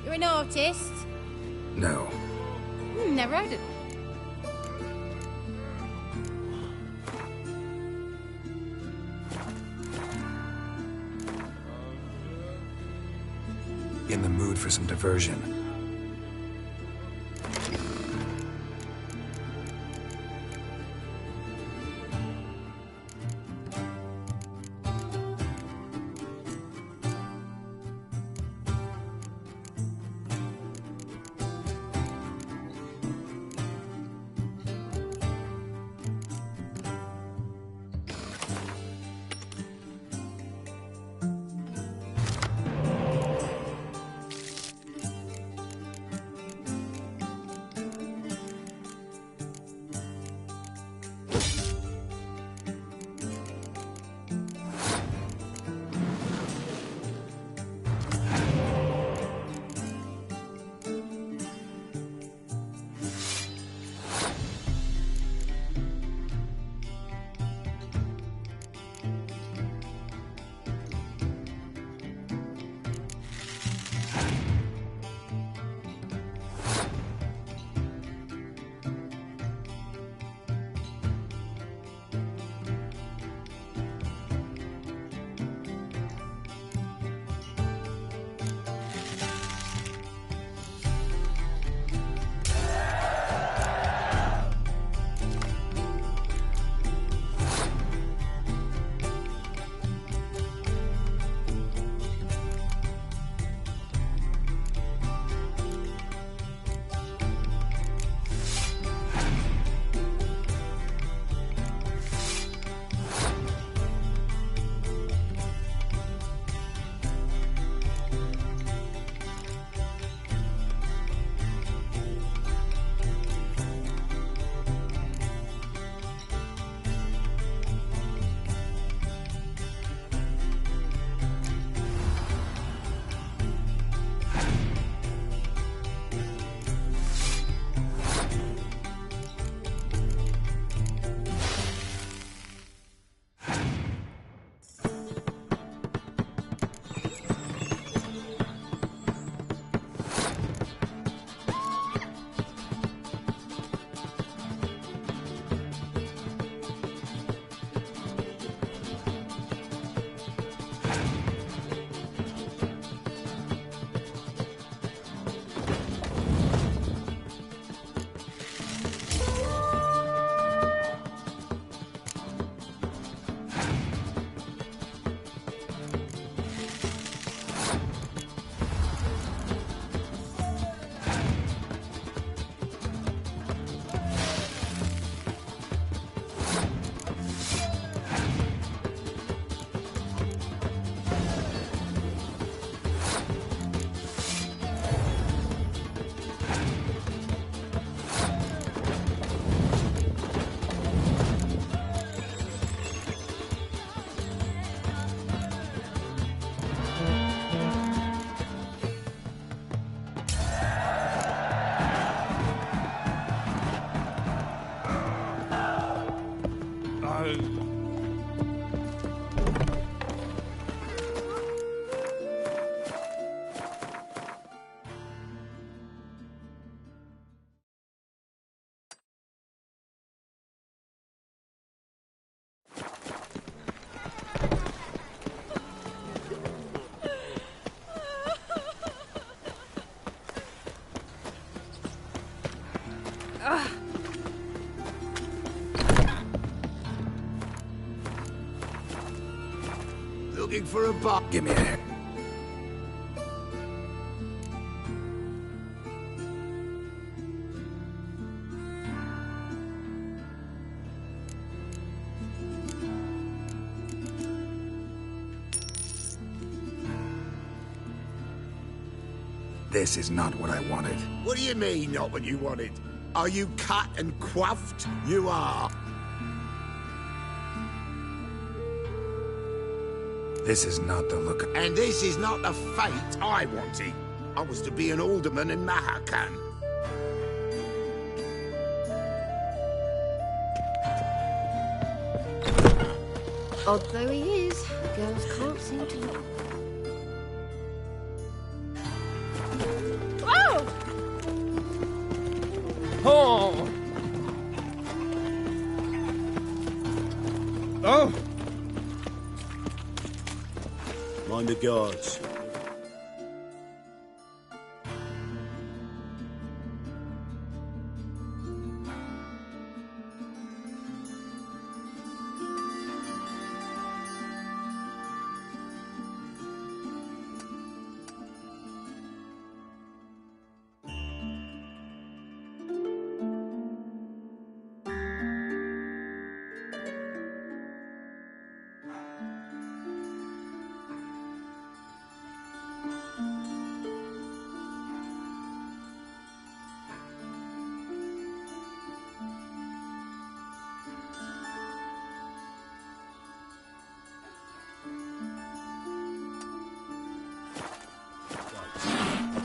You're an artist? No. Never heard of it. In the mood for some diversion. looking for a bar. Give me a hand. This is not what I wanted. What do you mean, not what you wanted? Are you cut and quaffed? You are. This is not the look. And this is not the fate I wanted. I was to be an alderman in Mahakan. Odd though he is, girls can't seem to look. Oh! Oh! Mind the guards.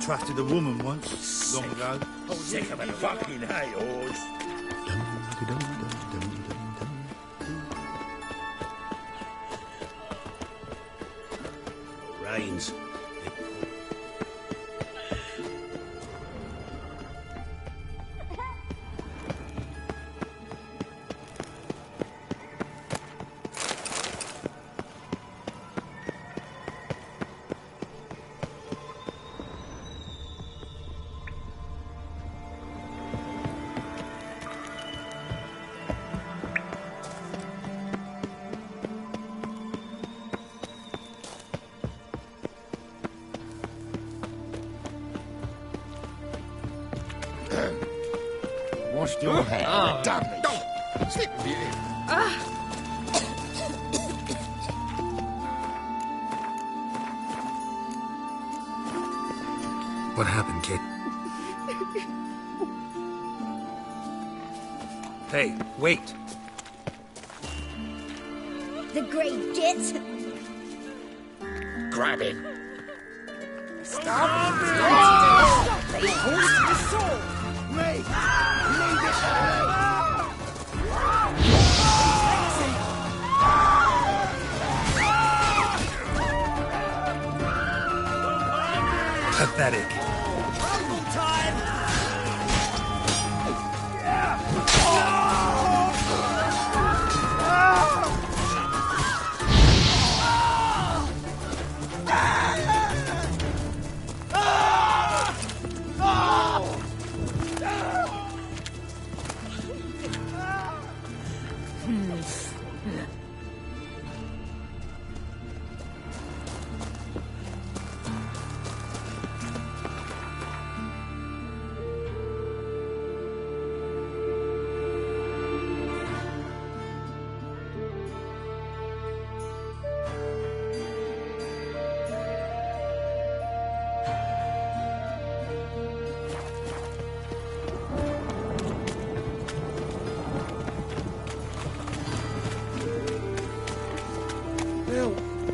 Trusted a woman once, long ago. Sick of it, fucking hate yours. Rains. Washed your hair. Damn it. Don't slip me. What happened, kid? Hey, wait. The great git. Grab him. Stop! Stop! He holds his sword. Me! Leave it to me! Pathetic.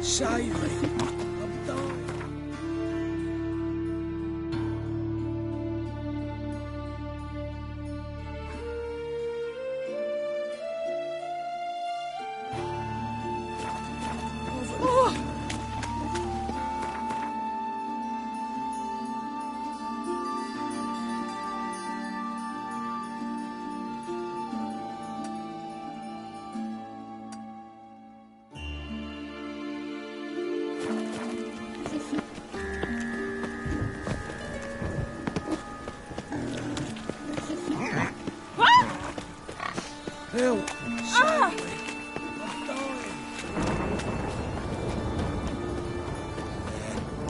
Save me. I'm dying. Help! Save me. I'm dying.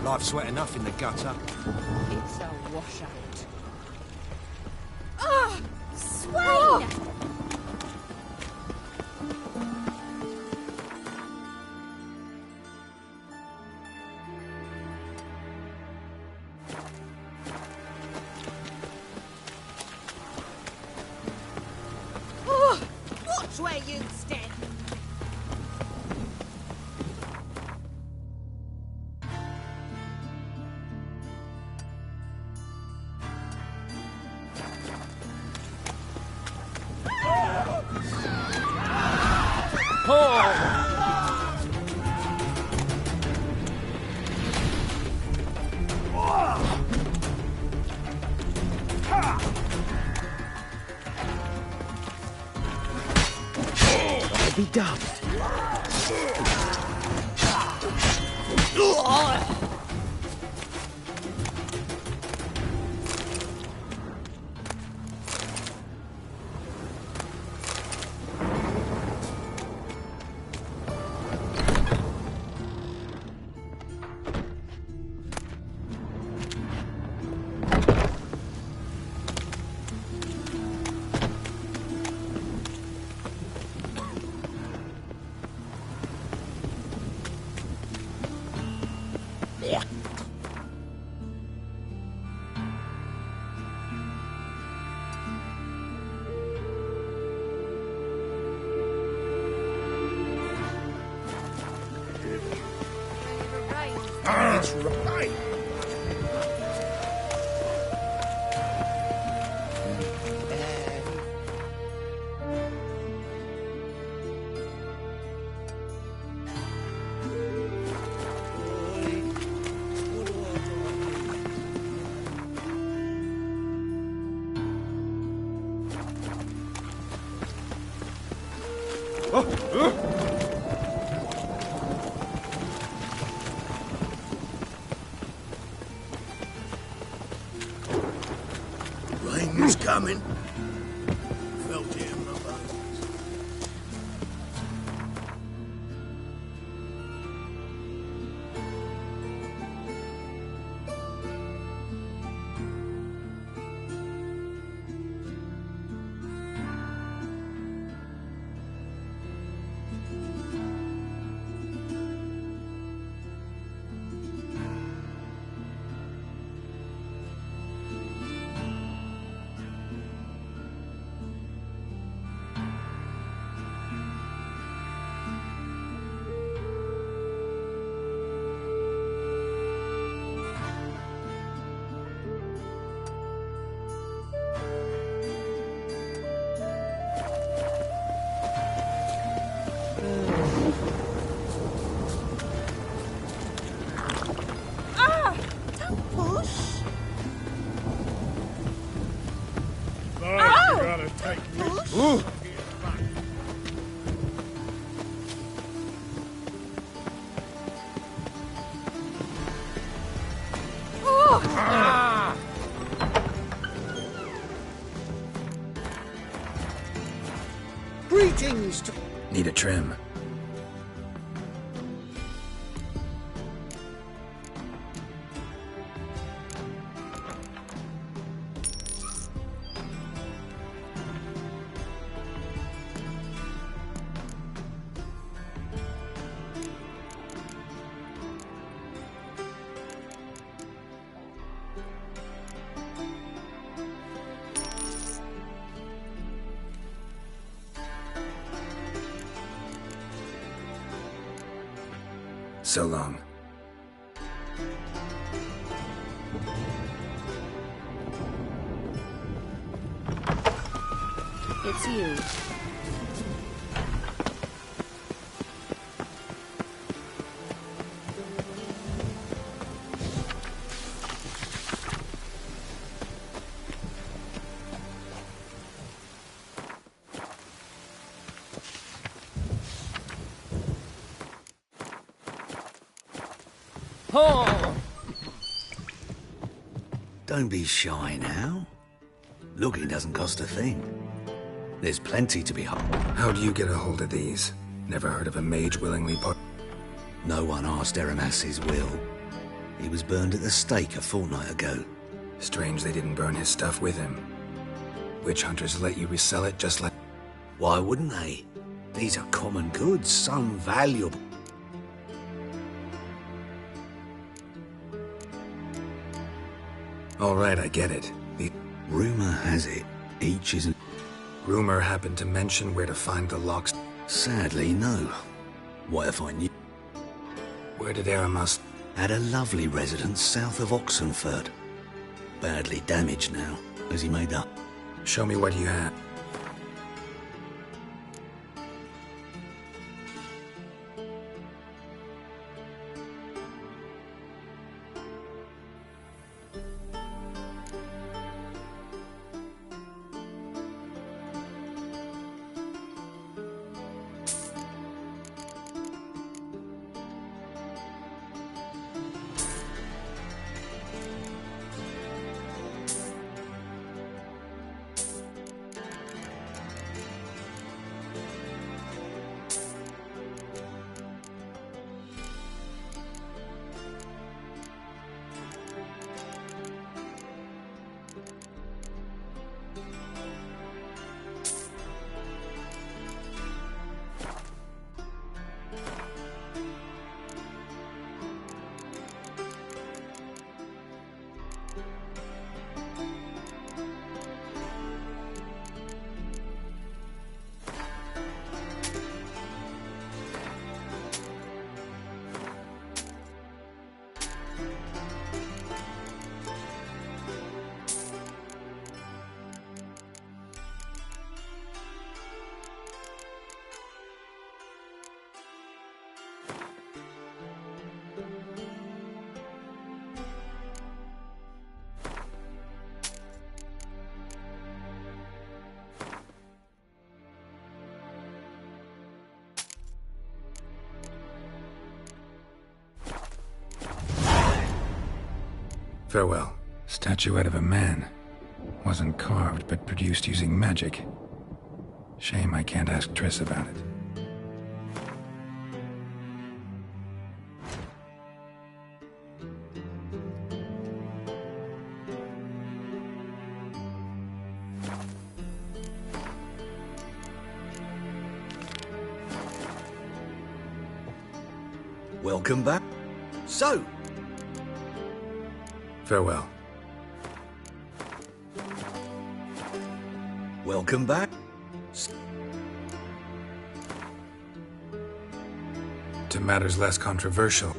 Life's wet enough in the gutter. It's a washout. Oh, Swain! Oh, watch where you step. Be done. That's right. Rain's coming. Felt it in my bones. Ooh. Greetings to... Need a trim. So long. It's you. Don't be shy now. Looking doesn't cost a thing. There's plenty to be had. How do you get a hold of these? Never heard of a mage willingly put... No one asked Eramas's will. He was burned at the stake a fortnight ago. Strange they didn't burn his stuff with him. Witch hunters let you resell it just like... Why wouldn't they? These are common goods, some valuable. All right, I get it. The rumor has it, each isn't... Rumor happened to mention where to find the locks. Sadly, no. What if I knew? Where did Aramus... Had a lovely residence south of Oxenford. Badly damaged now, as he made up. Show me what you have. Farewell. Statuette of a man. Wasn't carved, but produced using magic. Shame I can't ask Triss about it. Welcome back. So, farewell. Welcome back. To matters less controversial.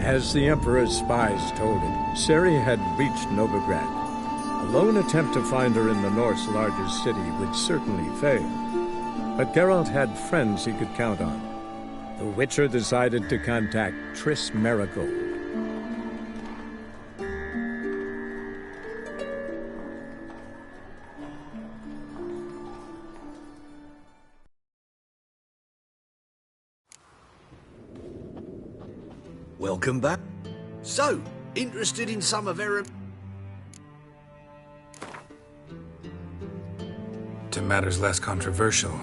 As the Emperor's spies told him, Ciri had reached Novigrad. A lone attempt to find her in the North's largest city would certainly fail. But Geralt had friends he could count on. The Witcher decided to contact Triss Merigold. Welcome back. So, interested in some of Erebor? To matters less controversial.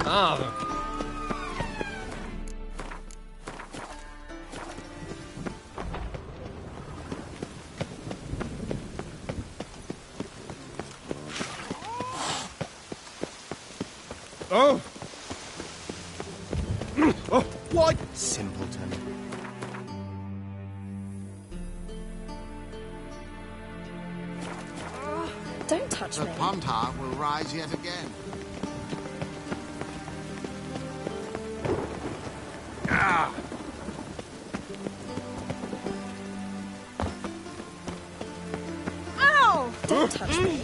Ah. Oh! Oh, what? Simpleton. Don't touch The me. pond heart will rise yet again. Ah. Ow! Don't touch me.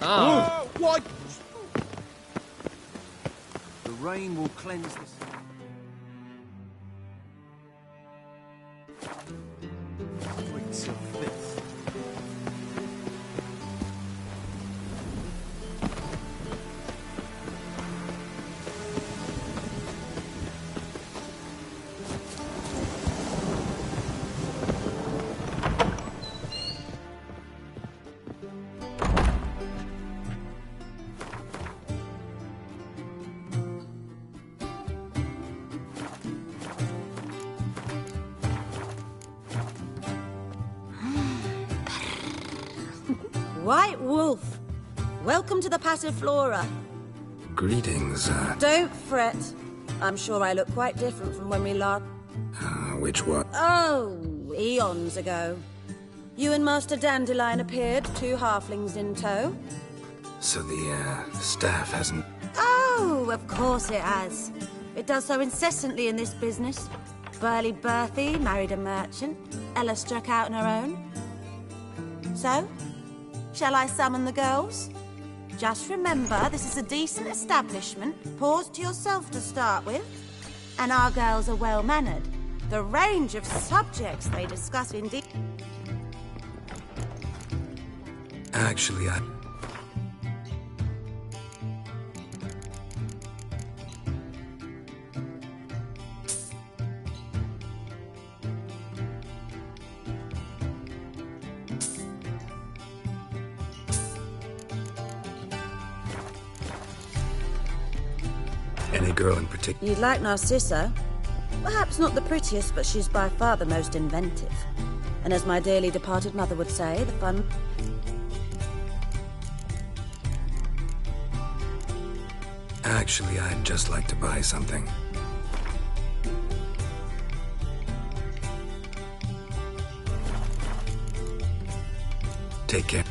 Ah. What? The rain will cleanse this. Freaks of filth. White Wolf, welcome to the Passiflora. Greetings, Don't fret. I'm sure I look quite different from when we last... which one? Oh, eons ago. You and Master Dandelion appeared, 2 halflings in tow. So the, staff hasn't... Oh, of course it has. It does so incessantly in this business. Burly Berthy married a merchant. Ella struck out on her own. So, shall I summon the girls? Just remember, this is a decent establishment. Pause to yourself to start with. And our girls are well-mannered. The range of subjects they discuss indeed... Actually, I... Any girl in particular? You'd like Narcissa? Perhaps not the prettiest, but she's by far the most inventive. And as my dearly departed mother would say, the fun... Actually, I'd just like to buy something. Take care.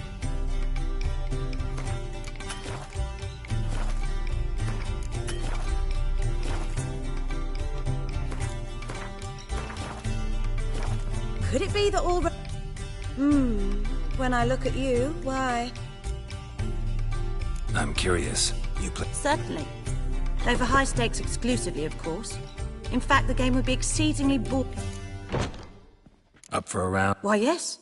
Could it be that all... When I look at you, why? I'm curious. You play... Certainly. Though for high stakes exclusively, of course. In fact, the game would be exceedingly boring. Up for a round? Why, yes.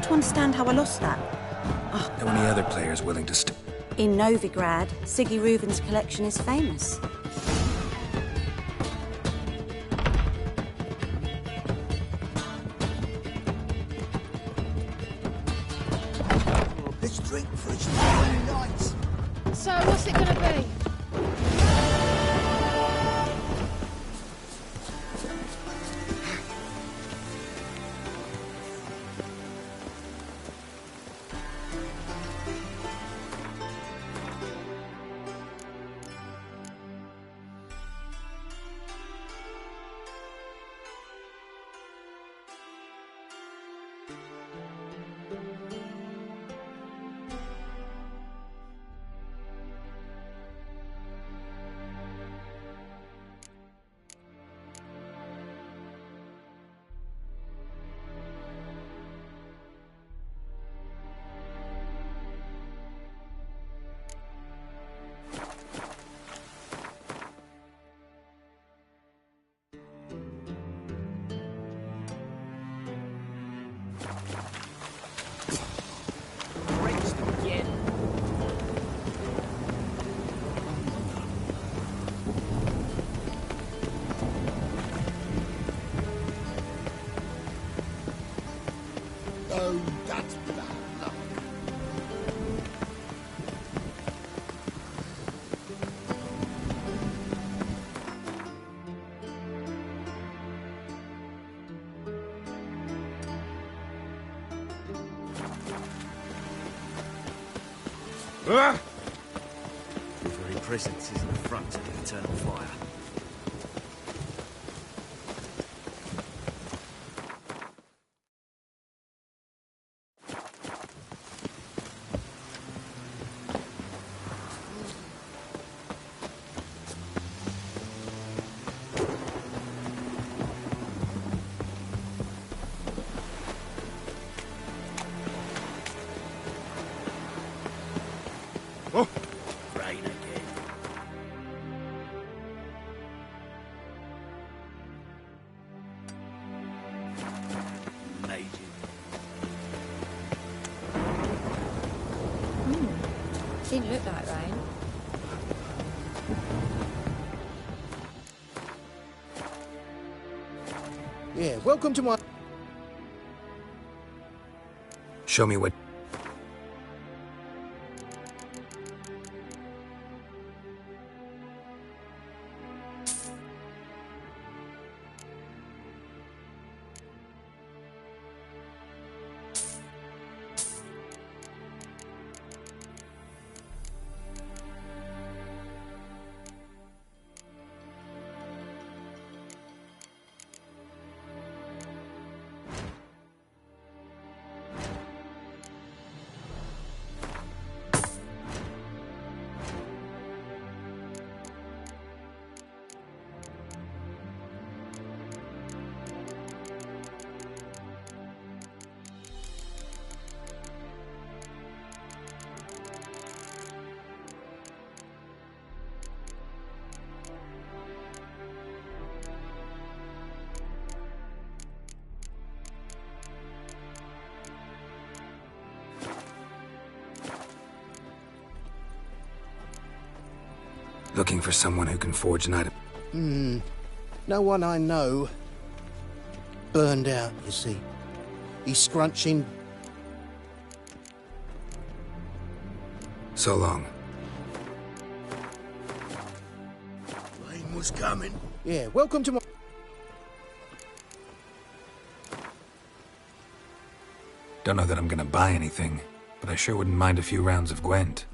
to understand how I lost that. Know any other players willing to In Novigrad, Siggy Reuven's collection is famous. Let's drink for its morning nights. So, what's it gonna be? Oh, that's bad luck. Your very presence is an affront to the eternal fire. Oh, rain again. Amazing. Didn't look like rain. Yeah, welcome to my... Show me what... Looking for someone who can forge an item. No one I know. Burned out, you see. He's scrunching... So long. Rain was coming. Yeah, welcome to my... Don't know that I'm gonna buy anything, but I sure wouldn't mind a few rounds of Gwent.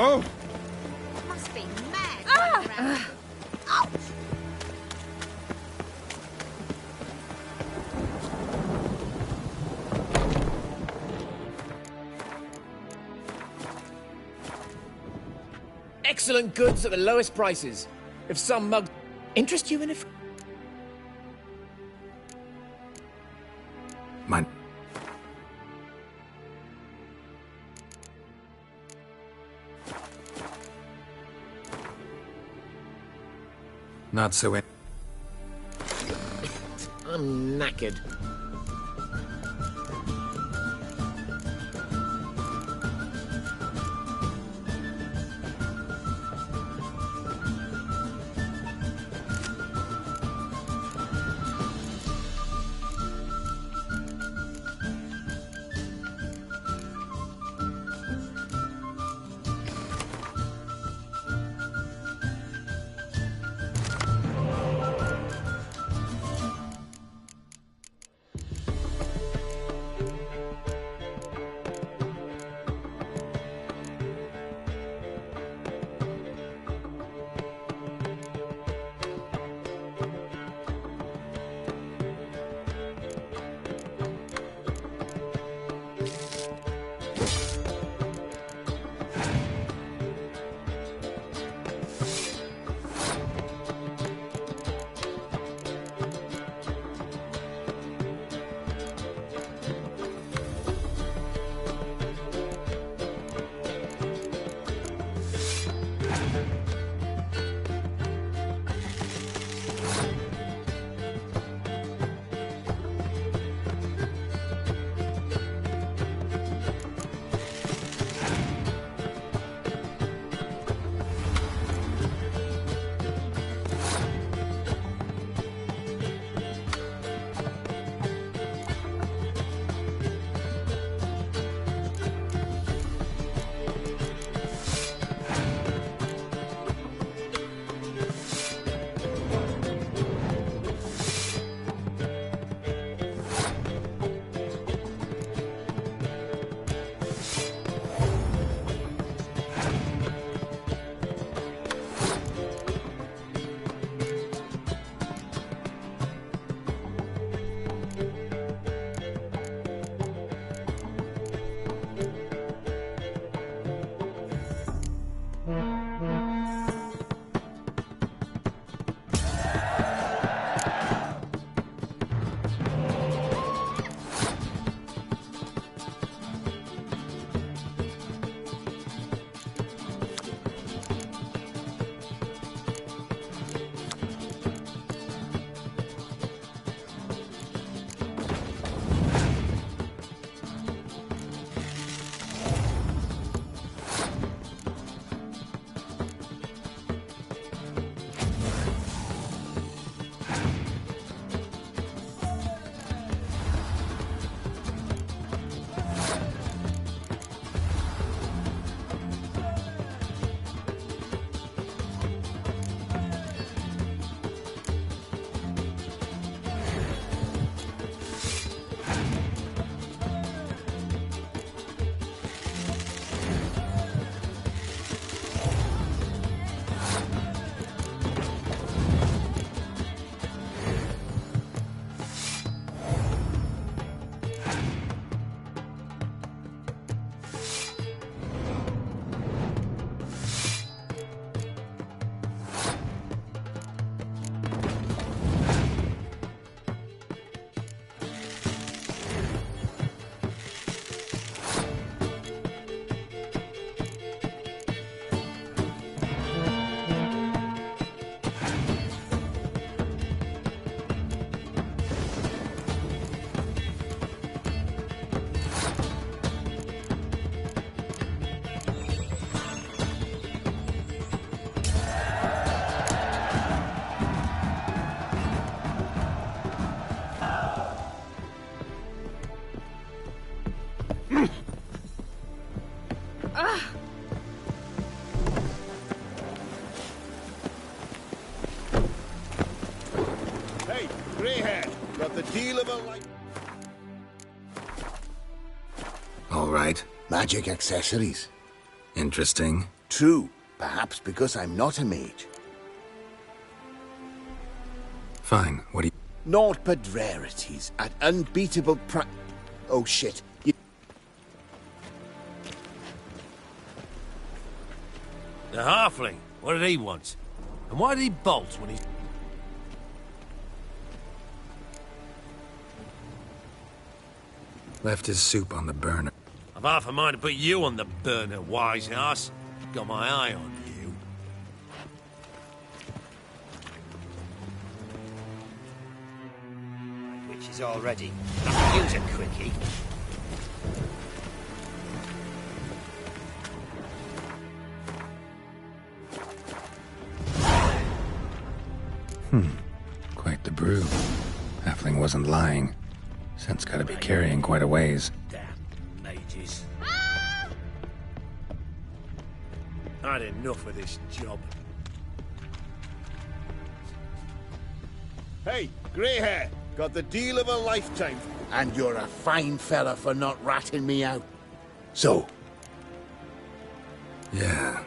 Oh! Must be mad. Ah! Ouch! Excellent goods at the lowest prices. If some mug interest you in it. Mine. Not so in. I'm knackered. deal of a life. All right. Magic accessories. Interesting. True, perhaps because I'm not a mage. Fine, what do you... Naught but rarities at unbeatable Oh shit. The halfling, what did he want? And why did he bolt when he... Left his soup on the burner. I've half a mind to put you on the burner, wise ass. Got my eye on you. Which is all ready. I can use a quickie. Quite the brew. Halfling wasn't lying. Scent's gotta be carrying quite a ways. Damn mages. I'd enough of this job. Hey, grey hair, got the deal of a lifetime. And you're a fine fella for not ratting me out. So? Yeah.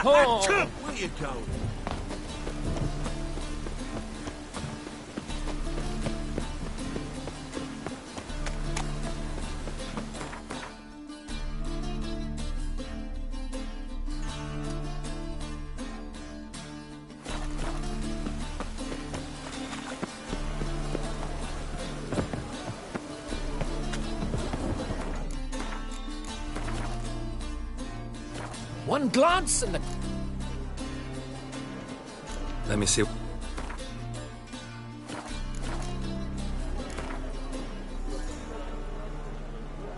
Where you going? One glance and the... Let me see.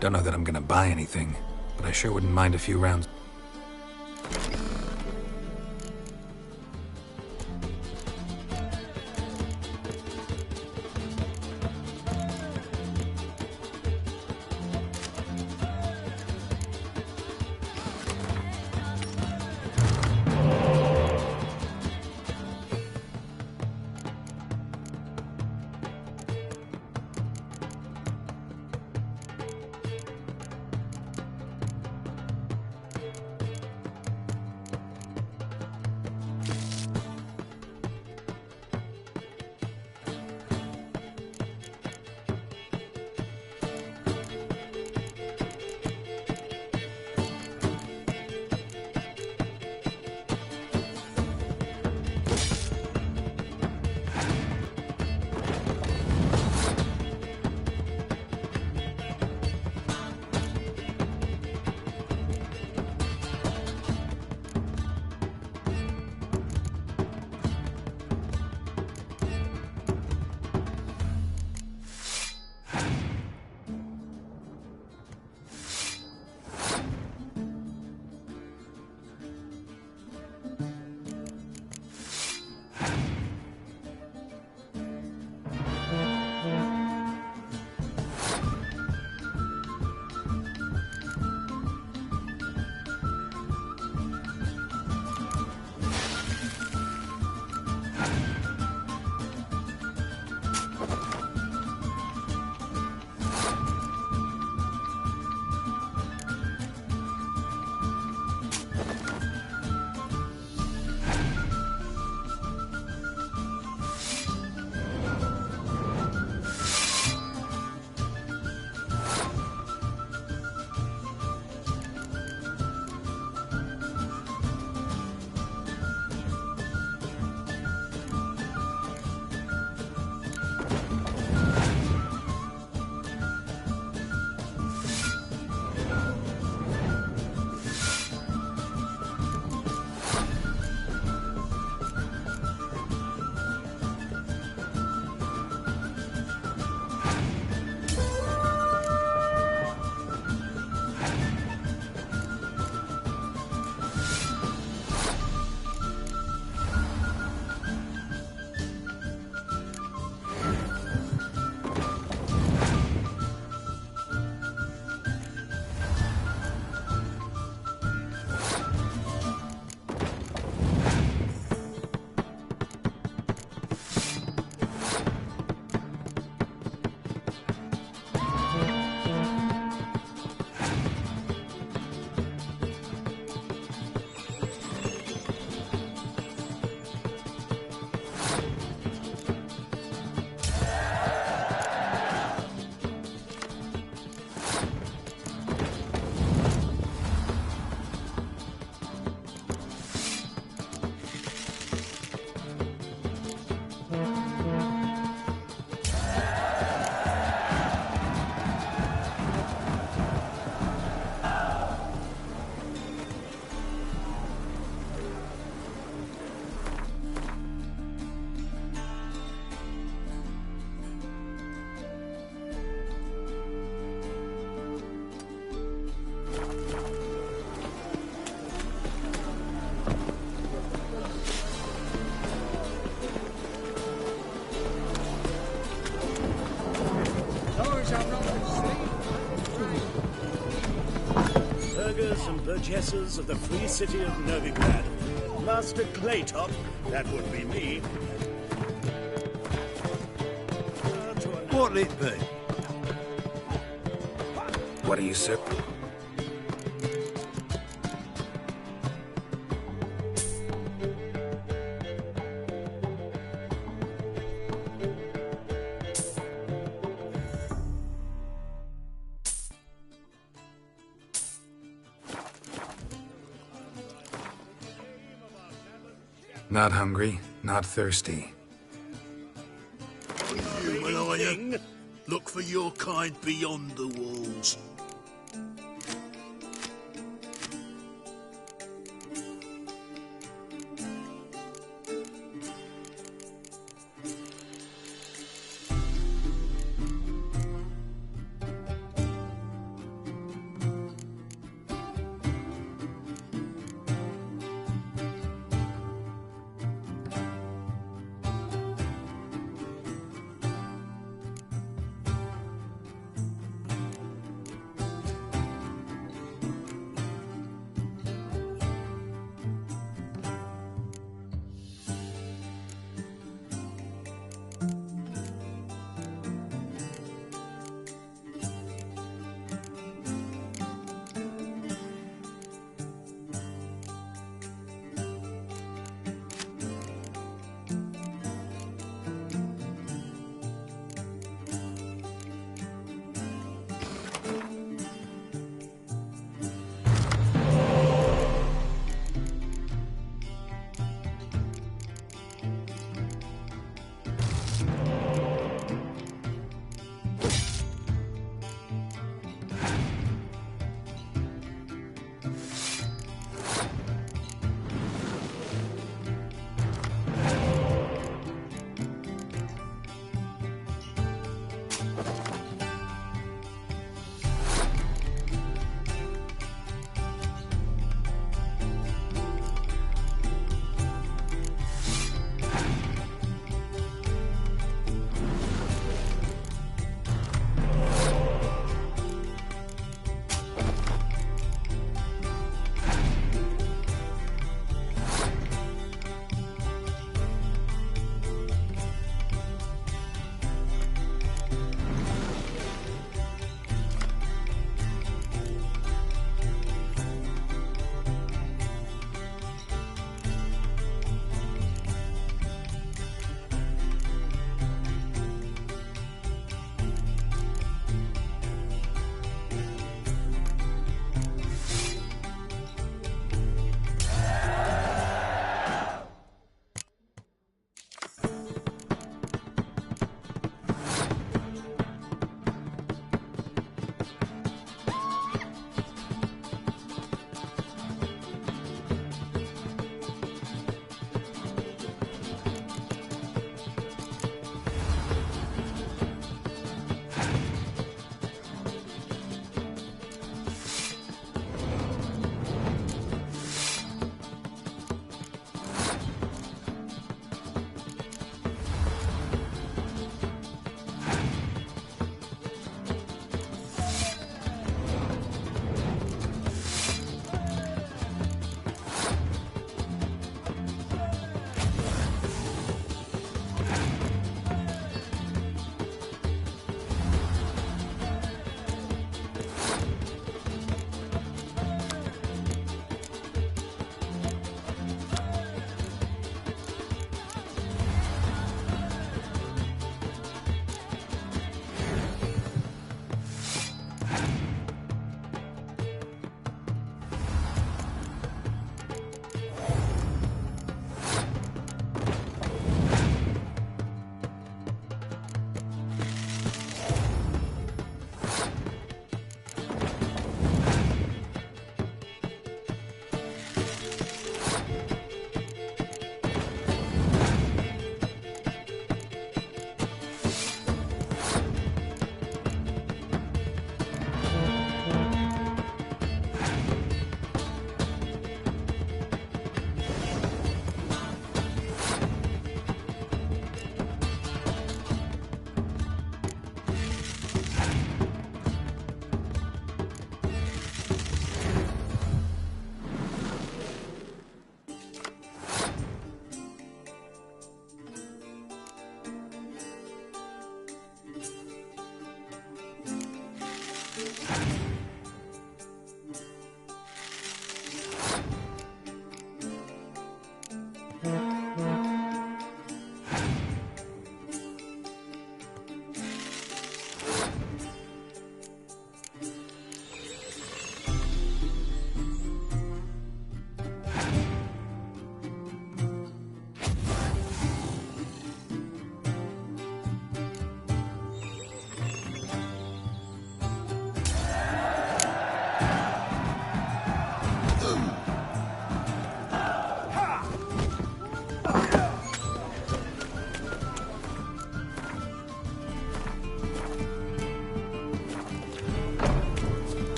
Don't know that I'm gonna buy anything, but I sure wouldn't mind a few rounds. burghers and burgesses of the free city of Novigrad. Master Claytop, that would be me. What'll it be? What are you, sir? Not hungry, not thirsty. Human, are you? Look for your kind beyond the walls.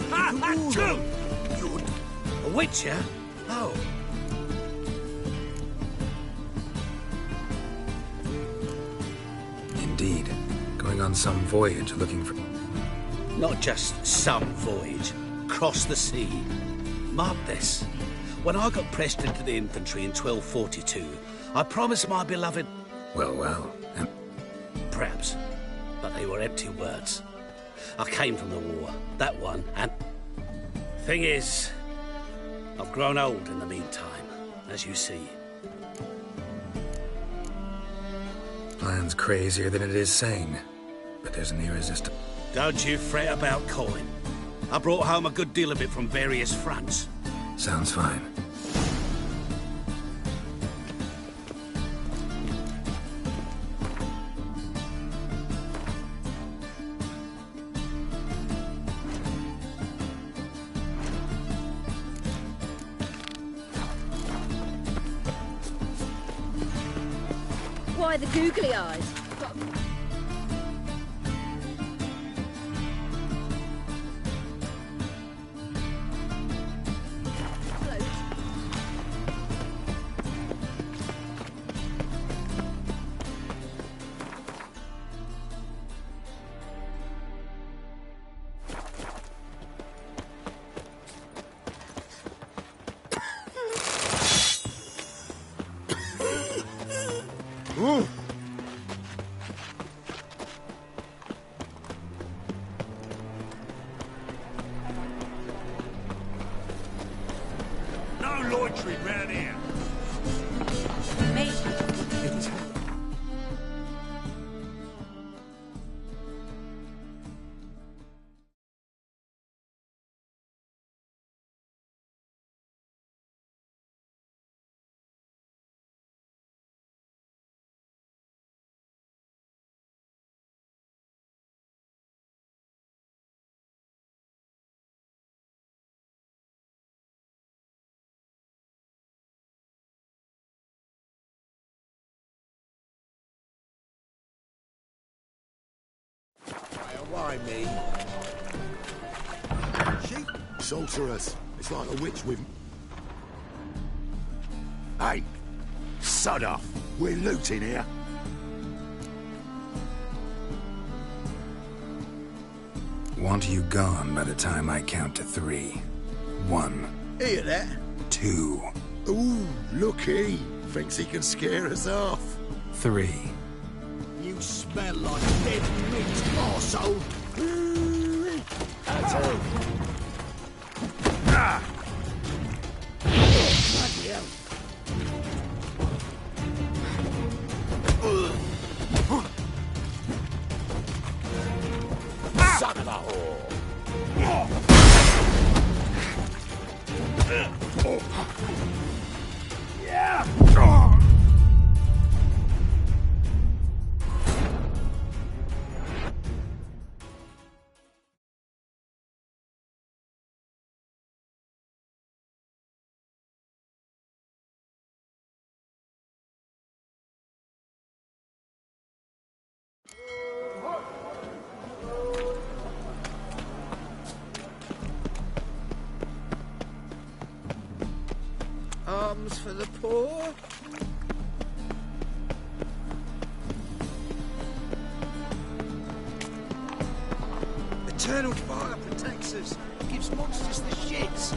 Achoo! A witcher? Oh. Indeed. Going on some voyage looking for... Not just some voyage. Cross the sea. Mark this. When I got pressed into the infantry in 1242, I promised my beloved... Well, and... Perhaps. But they were empty words. I came from the war. That one, and... Thing is, I've grown old in the meantime, as you see. Plan's crazier than it is sane. But there's an irresistible... Don't you fret about coin. I brought home a good deal of it from various fronts. Sounds fine. Why the googly eyes? No loitering round here. Why me? She sorceress. It's like a witch with... Hey, sod off. We're looting here. Want you gone by the time I count to 3. 1. Hear that? 2. Ooh, looky. Thinks he can scare us off. 3. You smell like dead meat, arsehole. That's all. Ah! Bloody hell. Son of a whore. Yeah! Arms for the poor. Eternal fire protects us. Gives monsters the shits.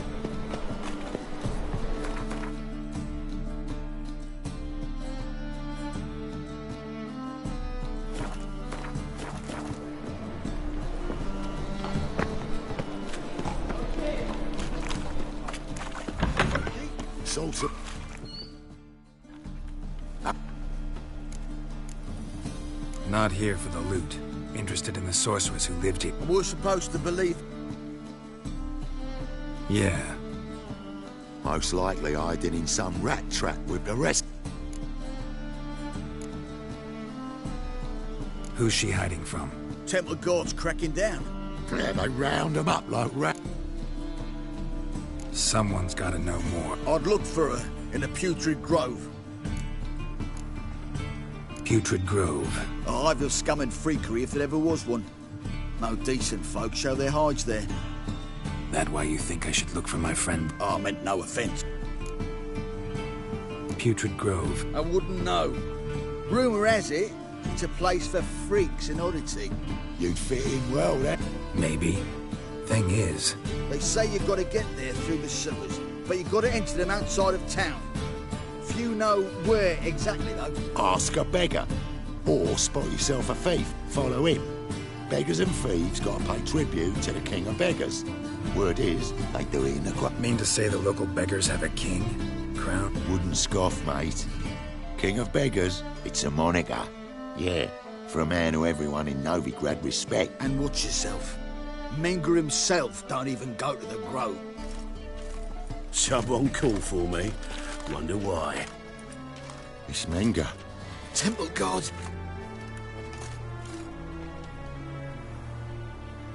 Salsa. Not here for the loot. Interested in the sorceress who lived here. We're supposed to believe... Yeah. Most likely hiding in some rat trap with the rest. Who's she hiding from? Temple Guard's cracking down. Yeah, they round them up like rat. Someone's gotta know more. I'd look for her in the Putrid Grove. Putrid Grove. A hive of scum and freakery if there ever was one. No decent folk show their hides there. That why you think I should look for my friend? I meant no offence. Putrid Grove. I wouldn't know. Rumour has it, it's a place for freaks and oddity. You'd fit in well, then. Maybe. Thing is... They say you've got to get there through the sewers, but you've got to enter them outside of town. Few know where exactly, though. Ask a beggar. Or spot yourself a thief. Follow him. Beggars and thieves got to pay tribute to the king of beggars. Word is, they do it in the... Mean to say the local beggars have a king? Crown? Wouldn't scoff, mate. King of beggars, it's a moniker. Yeah, for a man who everyone in Novigrad respect. And watch yourself. Menger himself don't even go to the Grove. Someone call for me. Wonder why. It's Menger. Temple guard.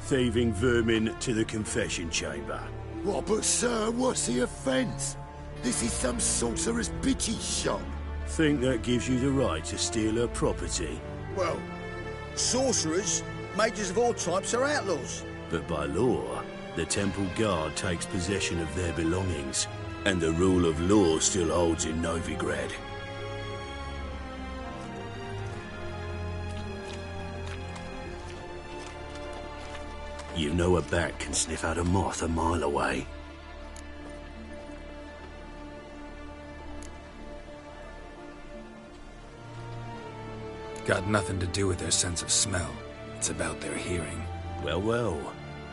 Thieving vermin to the confession chamber. What, but sir, what's the offence? This is some sorcerer's bitchy shop. Think that gives you the right to steal her property? Well, sorcerers, mages of all types are outlaws. But by law, the temple guard takes possession of their belongings, and the rule of law still holds in Novigrad. You know a bat can sniff out a moth a mile away. Got nothing to do with their sense of smell. It's about their hearing. Well, well.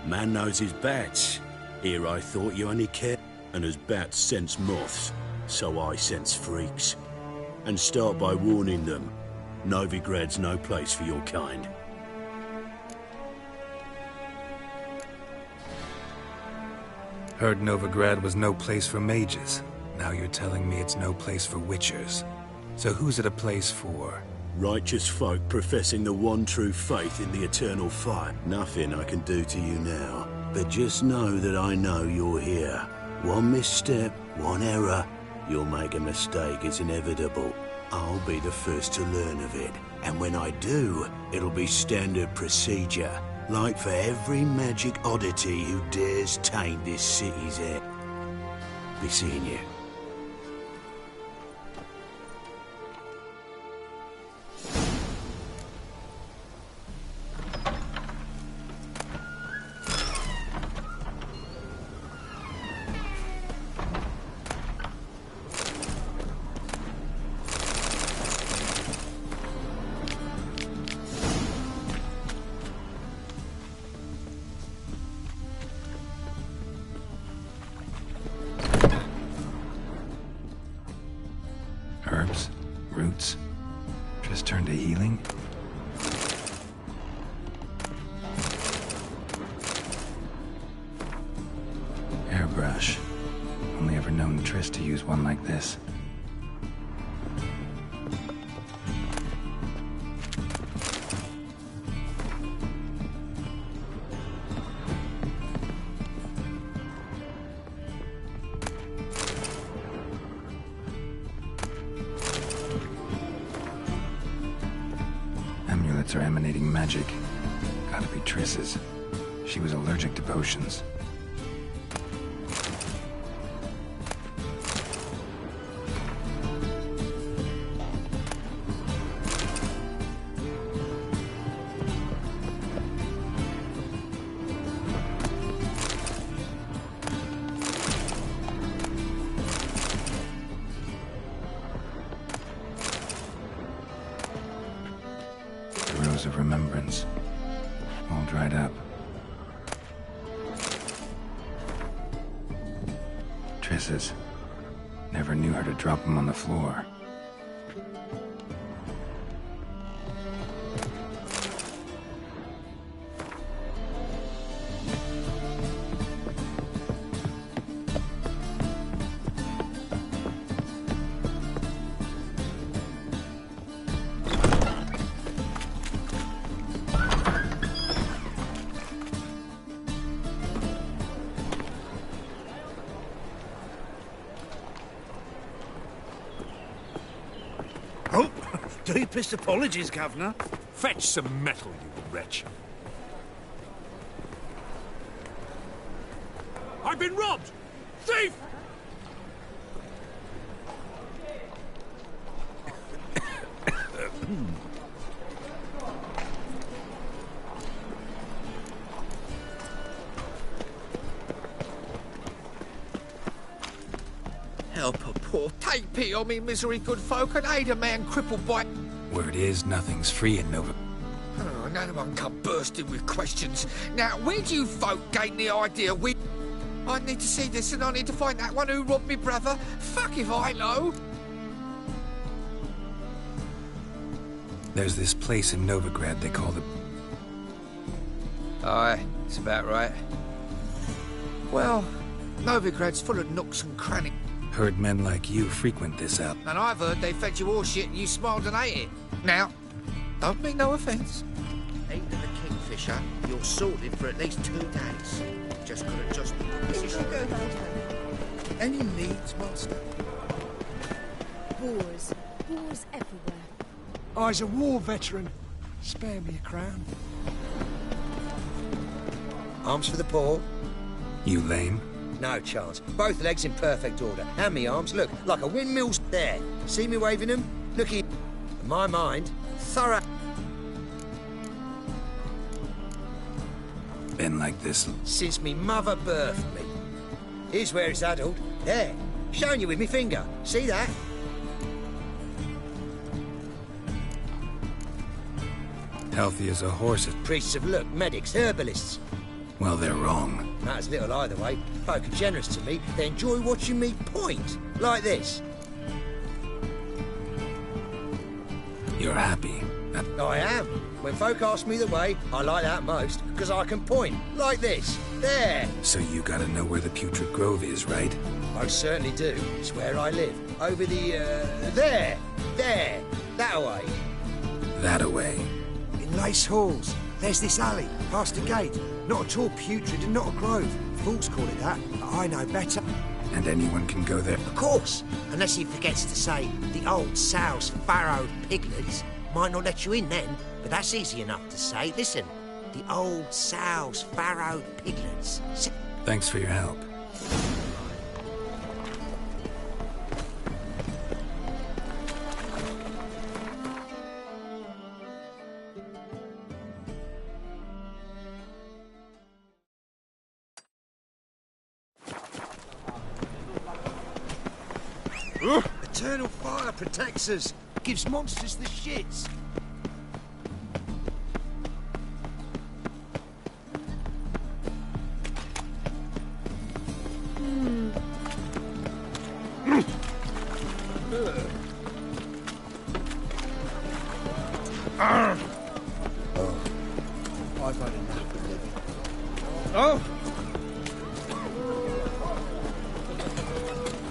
Man knows his bats. Here I thought you only cared. And as bats sense moths, so I sense freaks. And start by warning them. Novigrad's no place for your kind. Heard Novigrad was no place for mages. Now you're telling me it's no place for witchers. So who's it a place for? Righteous folk professing the one true faith in the eternal fire. Nothing I can do to you now. But just know that I know you're here. One misstep, one error, you'll make a mistake. It's inevitable. I'll be the first to learn of it. And when I do, it'll be standard procedure. Like for every magic oddity who dares taint this city's air. Be seeing you. Herbs? Roots? Just turned to healing? Airbrush. Only ever known Triss to use one like this. Amulets are emanating magic. Gotta be Triss's. She was allergic to potions. Rose of Remembrance. All dried up. Triss's. Never knew her to drop them on the floor. Oh, deepest apologies, Governor. Fetch some metal, you wretch. I've been robbed! Thief! Help a poor. Take pity on me, misery, good folk, and aid a man crippled by. Word is, nothing's free in Nova. Oh, none of them come bursting with questions. Now, where do you folk gain the idea we... I need to see this and I need to find that one who robbed me brother. Fuck if I know. There's this place in Novigrad they call the... Aye, it's about right. Well, Novigrad's full of nooks and crannies. Heard men like you frequent this out. And I've heard they fed you all shit and you smiled and ate it. Now, don't mean no offence. Eating the kingfisher, you're sorted for at least 2 days. Just gotta just... Any needs, master? Wars. Wars everywhere. I's a war veteran. Spare me a crown. Arms for the poor? You lame? No chance. Both legs in perfect order. And me arms, look, like a windmill's there. See me waving them? Look here. In my mind, thorough... Been like this... Since me mother birthed me. Here's where it's addled. There. Showing you with me finger. See that? Healthy as a horse. Priests of luck, medics, herbalists. Well, they're wrong. Matters little either way. Folk are generous to me. They enjoy watching me point. Like this. You're happy. I am. When folk ask me the way, I like that most, because I can point. Like this. There. So you gotta know where the Putrid Grove is, right? Most certainly do. It's where I live. Over the, there. There. That-a-way. That-a-way. In Lace Halls. There's this alley, past the gate. Not at all putrid and not a grove. Fools call it that, but I know better. And anyone can go there? Of course, unless he forgets to say the old sow's farrowed piglets. Might not let you in then, but that's easy enough to say. Listen, the old sow's farrowed piglets. Thanks for your help. Eternal fire protects us. Gives monsters the shits. I've had enough of living. Oh!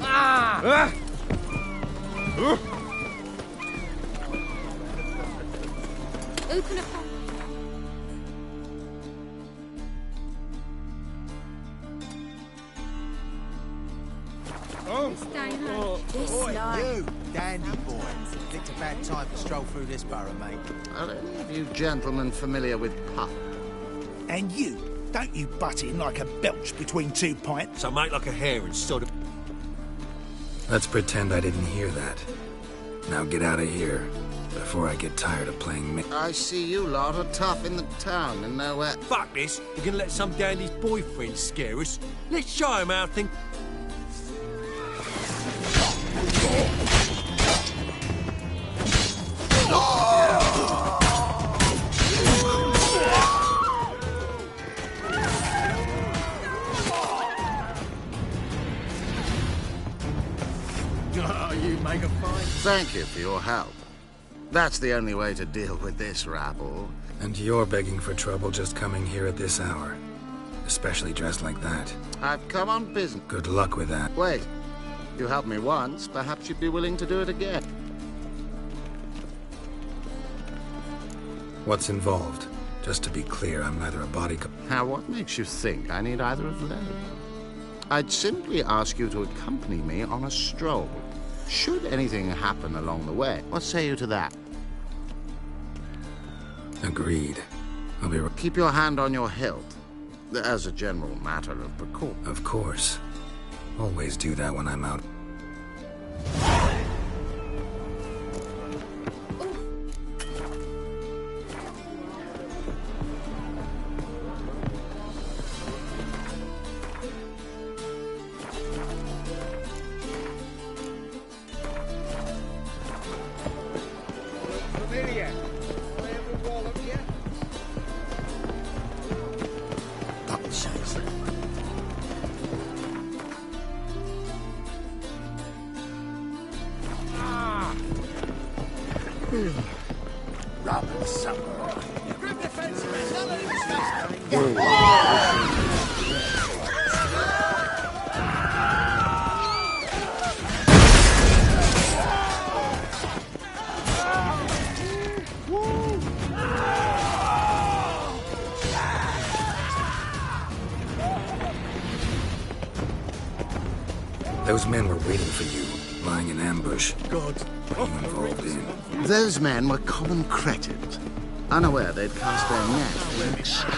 Ah! Open up. Oh! This Oi, night. you, dandy boy. It's a bad time to stroll through this borough, mate. Are any of you gentlemen familiar with Puff? And you, don't you butt in like a belch between 2 pints. So make like a hare and sort of... Let's pretend I didn't hear that. Now get out of here, before I get tired of playing me. I see you lot are tough in the town and nowhere. Fuck this. You're gonna let some dandy's boyfriend scare us? Let's show him how things... Thank you for your help. That's the only way to deal with this rabble. And you're begging for trouble just coming here at this hour. Especially dressed like that. I've come on business. Good luck with that. Wait. You helped me once, perhaps you'd be willing to do it again. What's involved? Just to be clear, I'm neither a bodyguard... Now, what makes you think I need either of them? I'd simply ask you to accompany me on a stroll. Should anything happen along the way, what say you to that? Agreed. I'll be... Keep your hand on your hilt. as a general matter of precaution. Of course. Always do that when I'm out. Those men were waiting for you, lying in ambush. God. What are you involved in? Those men were common cretins, unaware they'd cast their net for an extreme.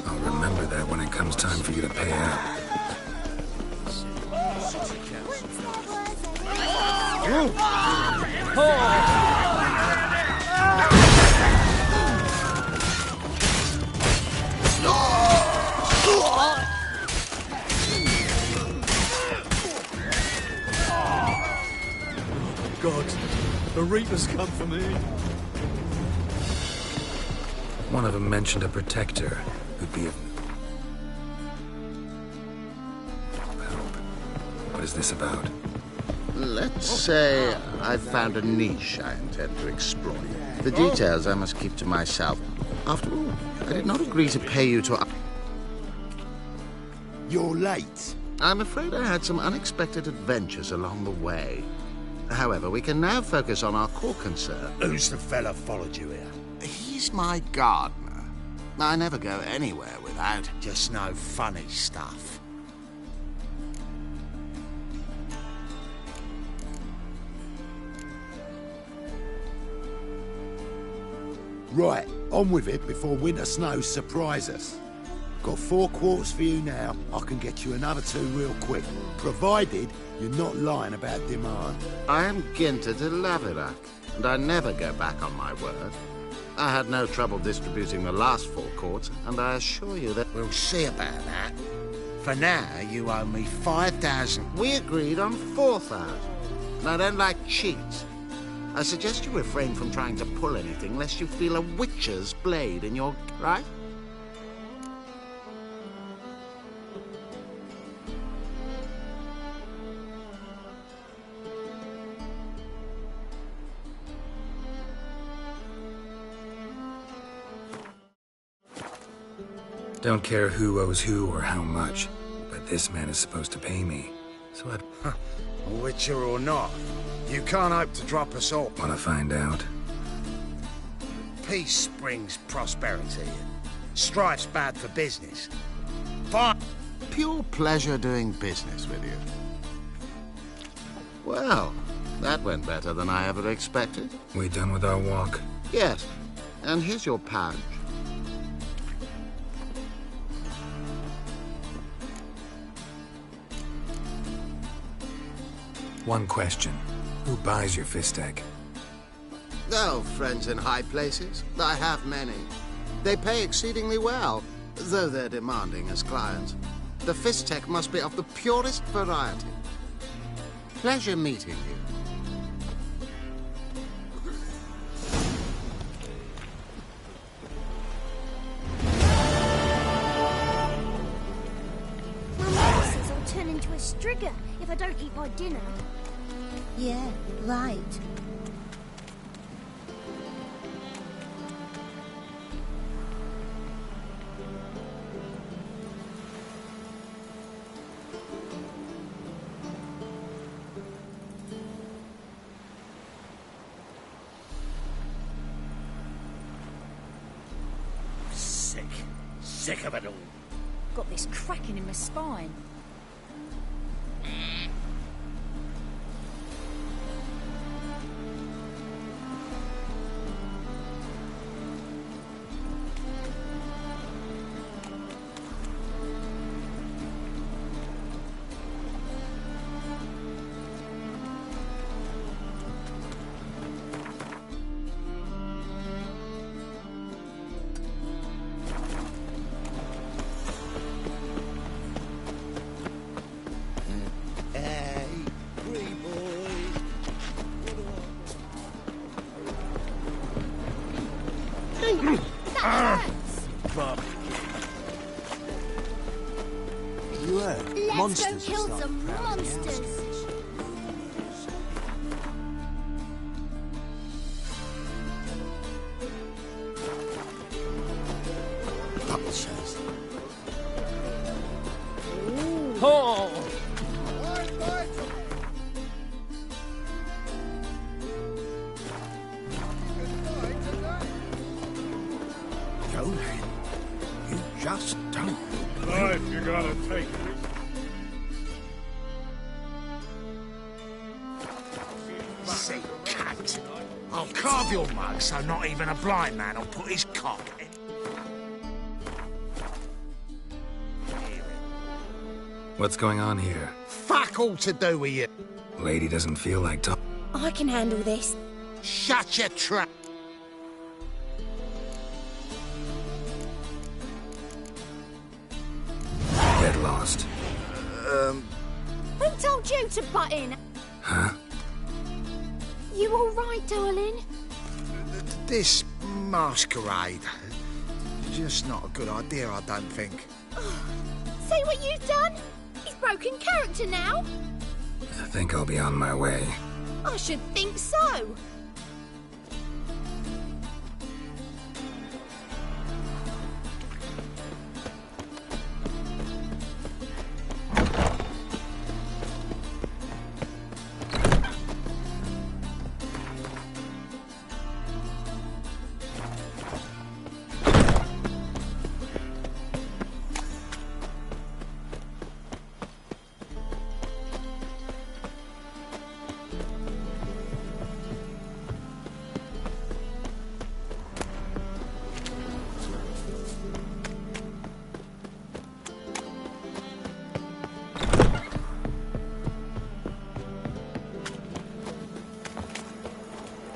I'll remember that when it comes time for you to pay up. God, the Reapers come for me. One of them mentioned a protector who'd be of help. What is this about? Let's say I've found a niche I intend to exploit. The details I must keep to myself. After all, I did not agree to pay you to... You're late. I'm afraid I had some unexpected adventures along the way. However, we can now focus on our core concern. Who's the fella followed you here? He's my gardener. I never go anywhere without... Just no funny stuff. Right, on with it before winter snows surprise us. Got 4 quarts for you now. I can get you another 2 real quick, provided you're not lying about demand. I am Ginter de Laverack, and I never go back on my word. I had no trouble distributing the last 4 quarts, and I assure you that... We'll see about that. For now, you owe me 5,000. We agreed on 4,000, and I don't like cheats. I suggest you refrain from trying to pull anything lest you feel a witcher's blade in your... right? Don't care who owes who or how much, but this man is supposed to pay me. So I'd... Witcher or not, you can't hope to drop us all. Want to find out? Peace brings prosperity, and strife's bad for business. Fine. Pure pleasure doing business with you. Well, that went better than I ever expected. We done with our walk? Yes, and here's your pouch. One question. Who buys your Fistek? Oh, friends in high places. I have many. They pay exceedingly well, though they're demanding as clients. The Fistek must be of the purest variety. Pleasure meeting you. My mother says I'll turn into a strigger if I don't eat my dinner. Yeah, right. Sick of it all. Got this cracking in my spine. You heard? Let's Monsters go kill start some prowling the monsters. Publishers. Oh! Johan, you just don't. Life, you gotta take it. See, cunt. I'll carve your mug so not even a blind man will put his cock in. What's going on here? Fuck all to do with you. Lady doesn't feel like talking. I can handle this. Shut your trap. Get lost. Who told you to butt in? Huh? You all right, darling? This masquerade. Just not a good idea, I don't think. See what you've done? He's broken character now. I think I'll be on my way. I should think so.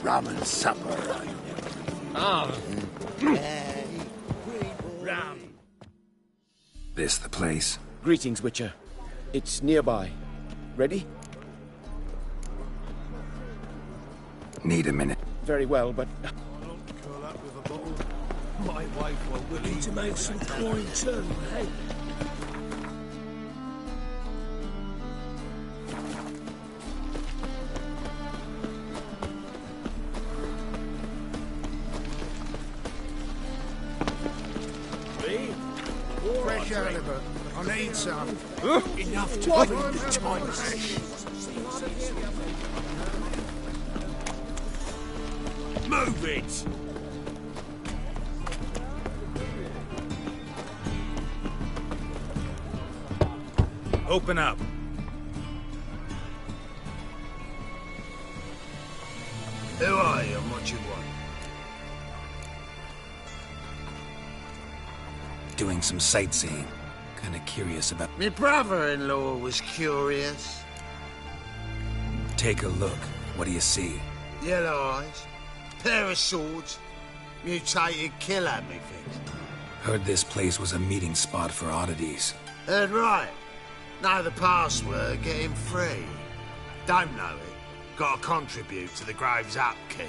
Rum and supper. Ram. This the place? Greetings, Witcher. It's nearby. Ready? Need a minute. Very well, but Curl up with a bottle. My wife were willing to make some coin too, hey? Fresh halibut. I need some. Enough to bring the time. Move it! Open up. Who are you and what you want? Doing some sightseeing. Kinda curious about... My brother-in-law was curious. Take a look. What do you see? Yellow eyes, pair of swords, mutated killer, methinks. Heard this place was a meeting spot for oddities. Heard right. Know the password, get him free. Don't know it. Gotta contribute to the Grove's upkeep.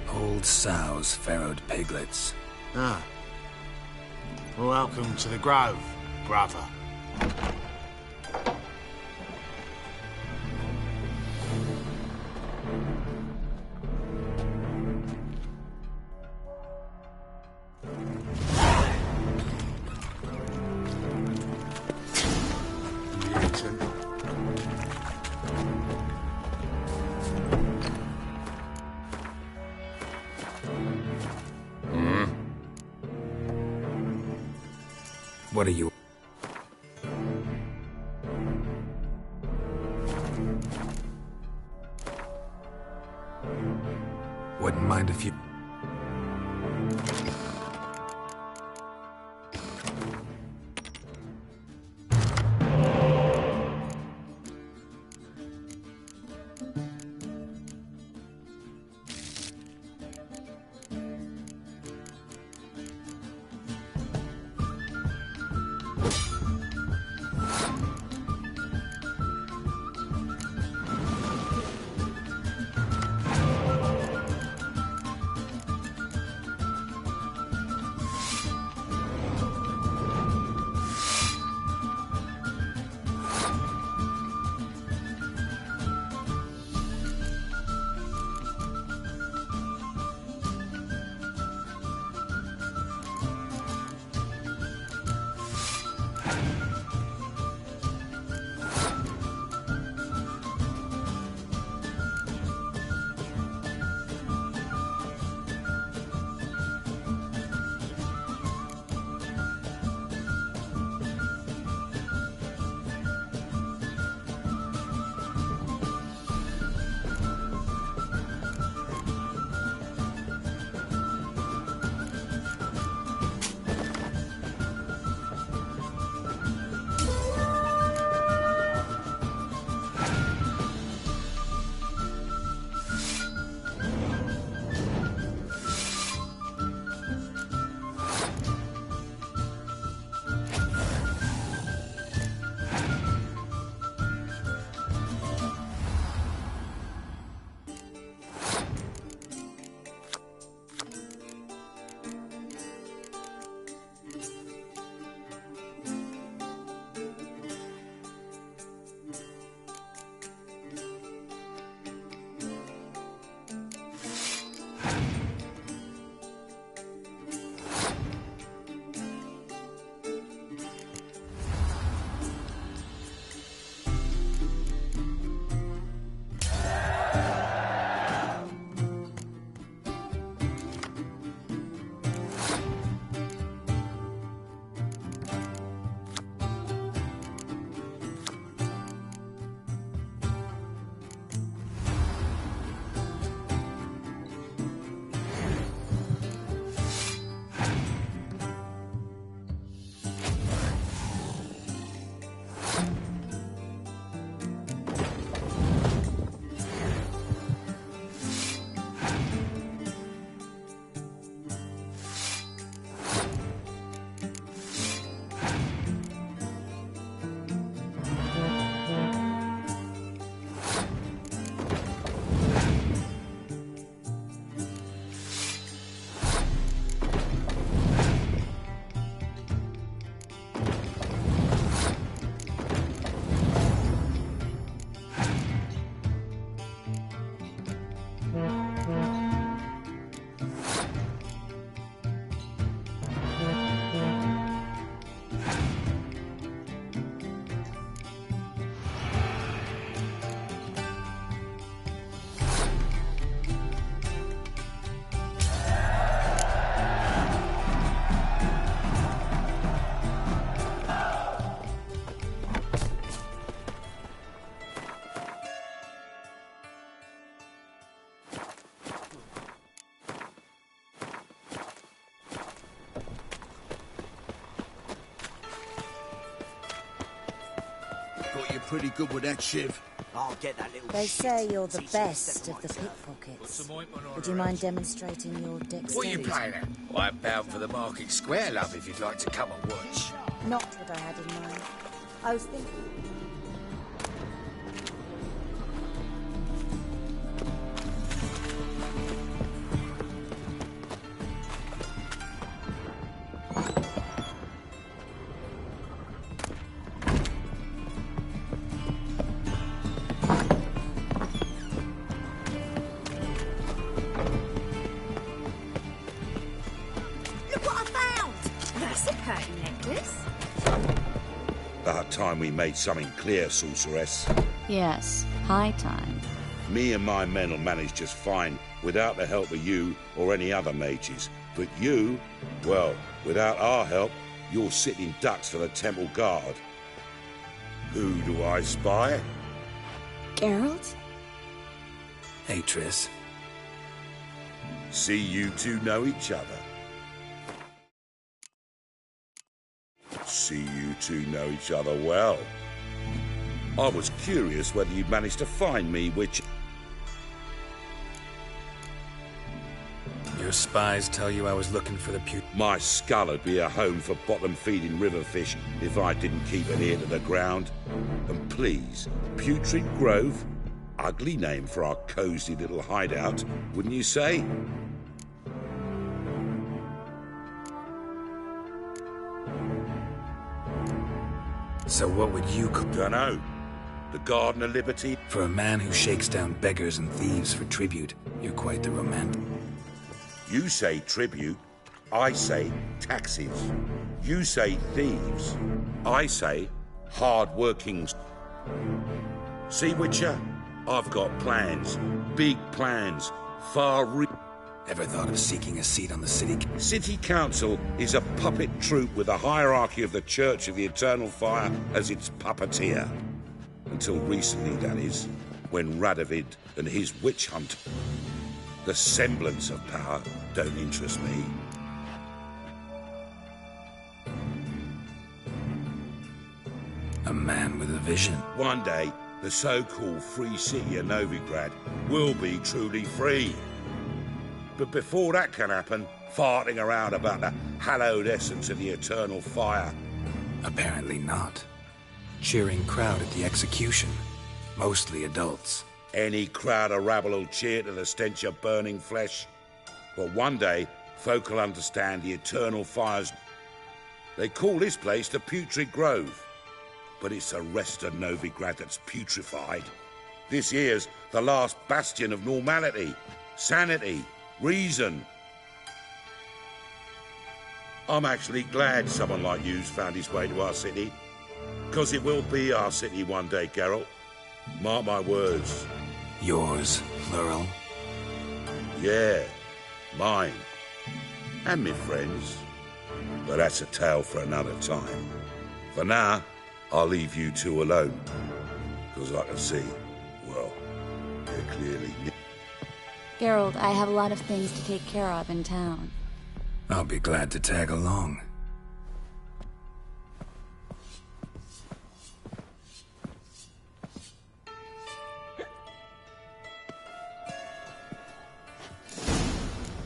Old sows, farrowed piglets. Ah. Welcome to the Grove, brother. What are you... Wouldn't mind if you... pretty good with that shiv. I'll get that little They shit. say you're the Teach you to best step of the myself. pickpockets. Would you mind demonstrating your dexterity? What are you playing at? I'm bound for the Market Square, love, if you'd like to come and watch. Not what I had in mind. I was thinking... Look what I found! That's a pretty necklace. About time we made something clear, sorceress. Yes, high time. Me and my men will manage just fine without the help of you or any other mages. But you, well, without our help, you're sitting ducks for the Temple Guard. Who do I spy? Geralt? Hey, Triss. See, you two know each other. See, you two know each other well. I was curious whether you'd managed to find me, which... Your spies tell you I was looking for the My skull would be a home for bottom-feeding river fish if I didn't keep an ear to the ground. And please, Putrid Grove? Ugly name for our cosy little hideout, wouldn't you say? So what would you cook? Dunno. The Garden of Liberty? For a man who shakes down beggars and thieves for tribute, you're quite the romantic. You say tribute, I say taxes. You say thieves, I say hard-working. See, Witcher? I've got plans. Big plans. Ever thought of seeking a seat on the city? City Council is a puppet troupe with a hierarchy of the Church of the Eternal Fire as its puppeteer. Until recently, that is, when Radovid and his witch hunt. The semblance of power don't interest me. A man with a vision. One day, the so-called free city of Novigrad will be truly free. But before that can happen, farting around about the hallowed essence of the eternal fire. Apparently not. Cheering crowd at the execution. Mostly adults. Any crowd of rabble will cheer to the stench of burning flesh. But one day, folk will understand the eternal fires. They call this place the Putrid Grove. But it's the rest of Novigrad that's putrefied. This here's the last bastion of normality, sanity, reason. I'm actually glad someone like you's found his way to our city. Because it will be our city one day, Geralt. Mark my words. Yours, plural. Yeah, mine. And me friends. But that's a tale for another time. For now, I'll leave you two alone. Because I can see, well, you're clearly... Geralt, I have a lot of things to take care of in town. I'll be glad to tag along.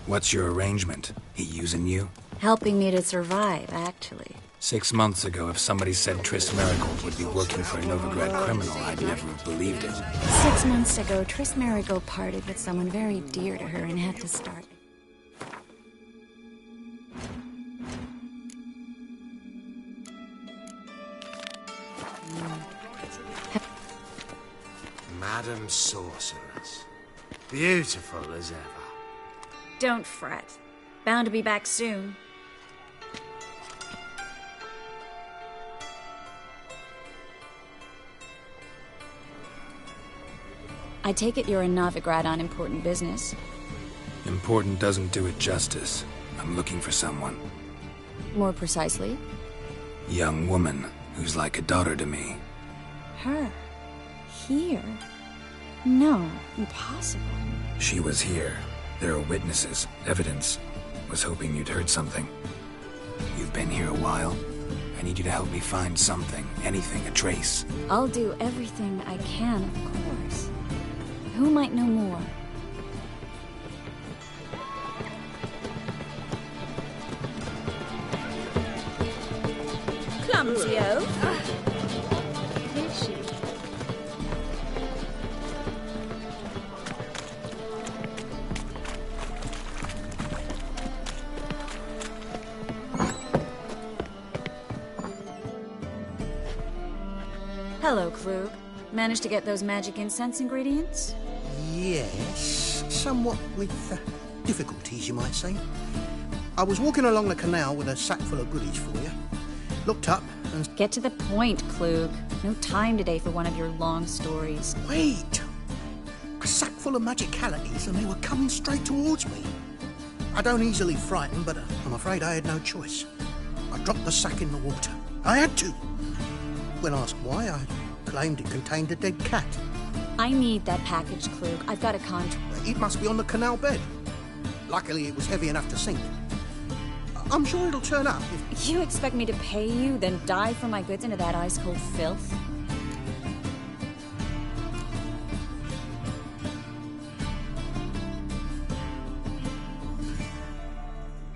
What's your arrangement? He using you? Helping me to survive, actually. 6 months ago, if somebody said Triss Merigold would be working for a Novigrad criminal, I'd never have believed it. 6 months ago, Triss Merigold parted with someone very dear to her and had to start. Madam Sorceress. Beautiful as ever. Don't fret. Bound to be back soon. I take it you're in Novigrad on important business. Important doesn't do it justice. I'm looking for someone. More precisely? Young woman who's like a daughter to me. Her? Here? No, impossible. She was here. There are witnesses, evidence. Was hoping you'd heard something. You've been here a while, I need you to help me find something, anything, a trace. I'll do everything I can, of course. Who might know more? Clumsy oaf. Is she? Hello, Klug. Managed to get those magic incense ingredients? Yes, somewhat with difficulties, you might say. I was walking along the canal with a sack full of goodies for you. Looked up and... Get to the point, Klug. No time today for one of your long stories. Wait! A sack full of magicalities and they were coming straight towards me. I don't easily frighten, but I'm afraid I had no choice. I dropped the sack in the water. I had to. When asked why, I claimed it contained a dead cat. I need that package, Klug. I've got a contract. It must be on the canal bed. Luckily, it was heavy enough to sink. I'm sure it'll turn up. You expect me to pay you, then dive for my goods into that ice-cold filth?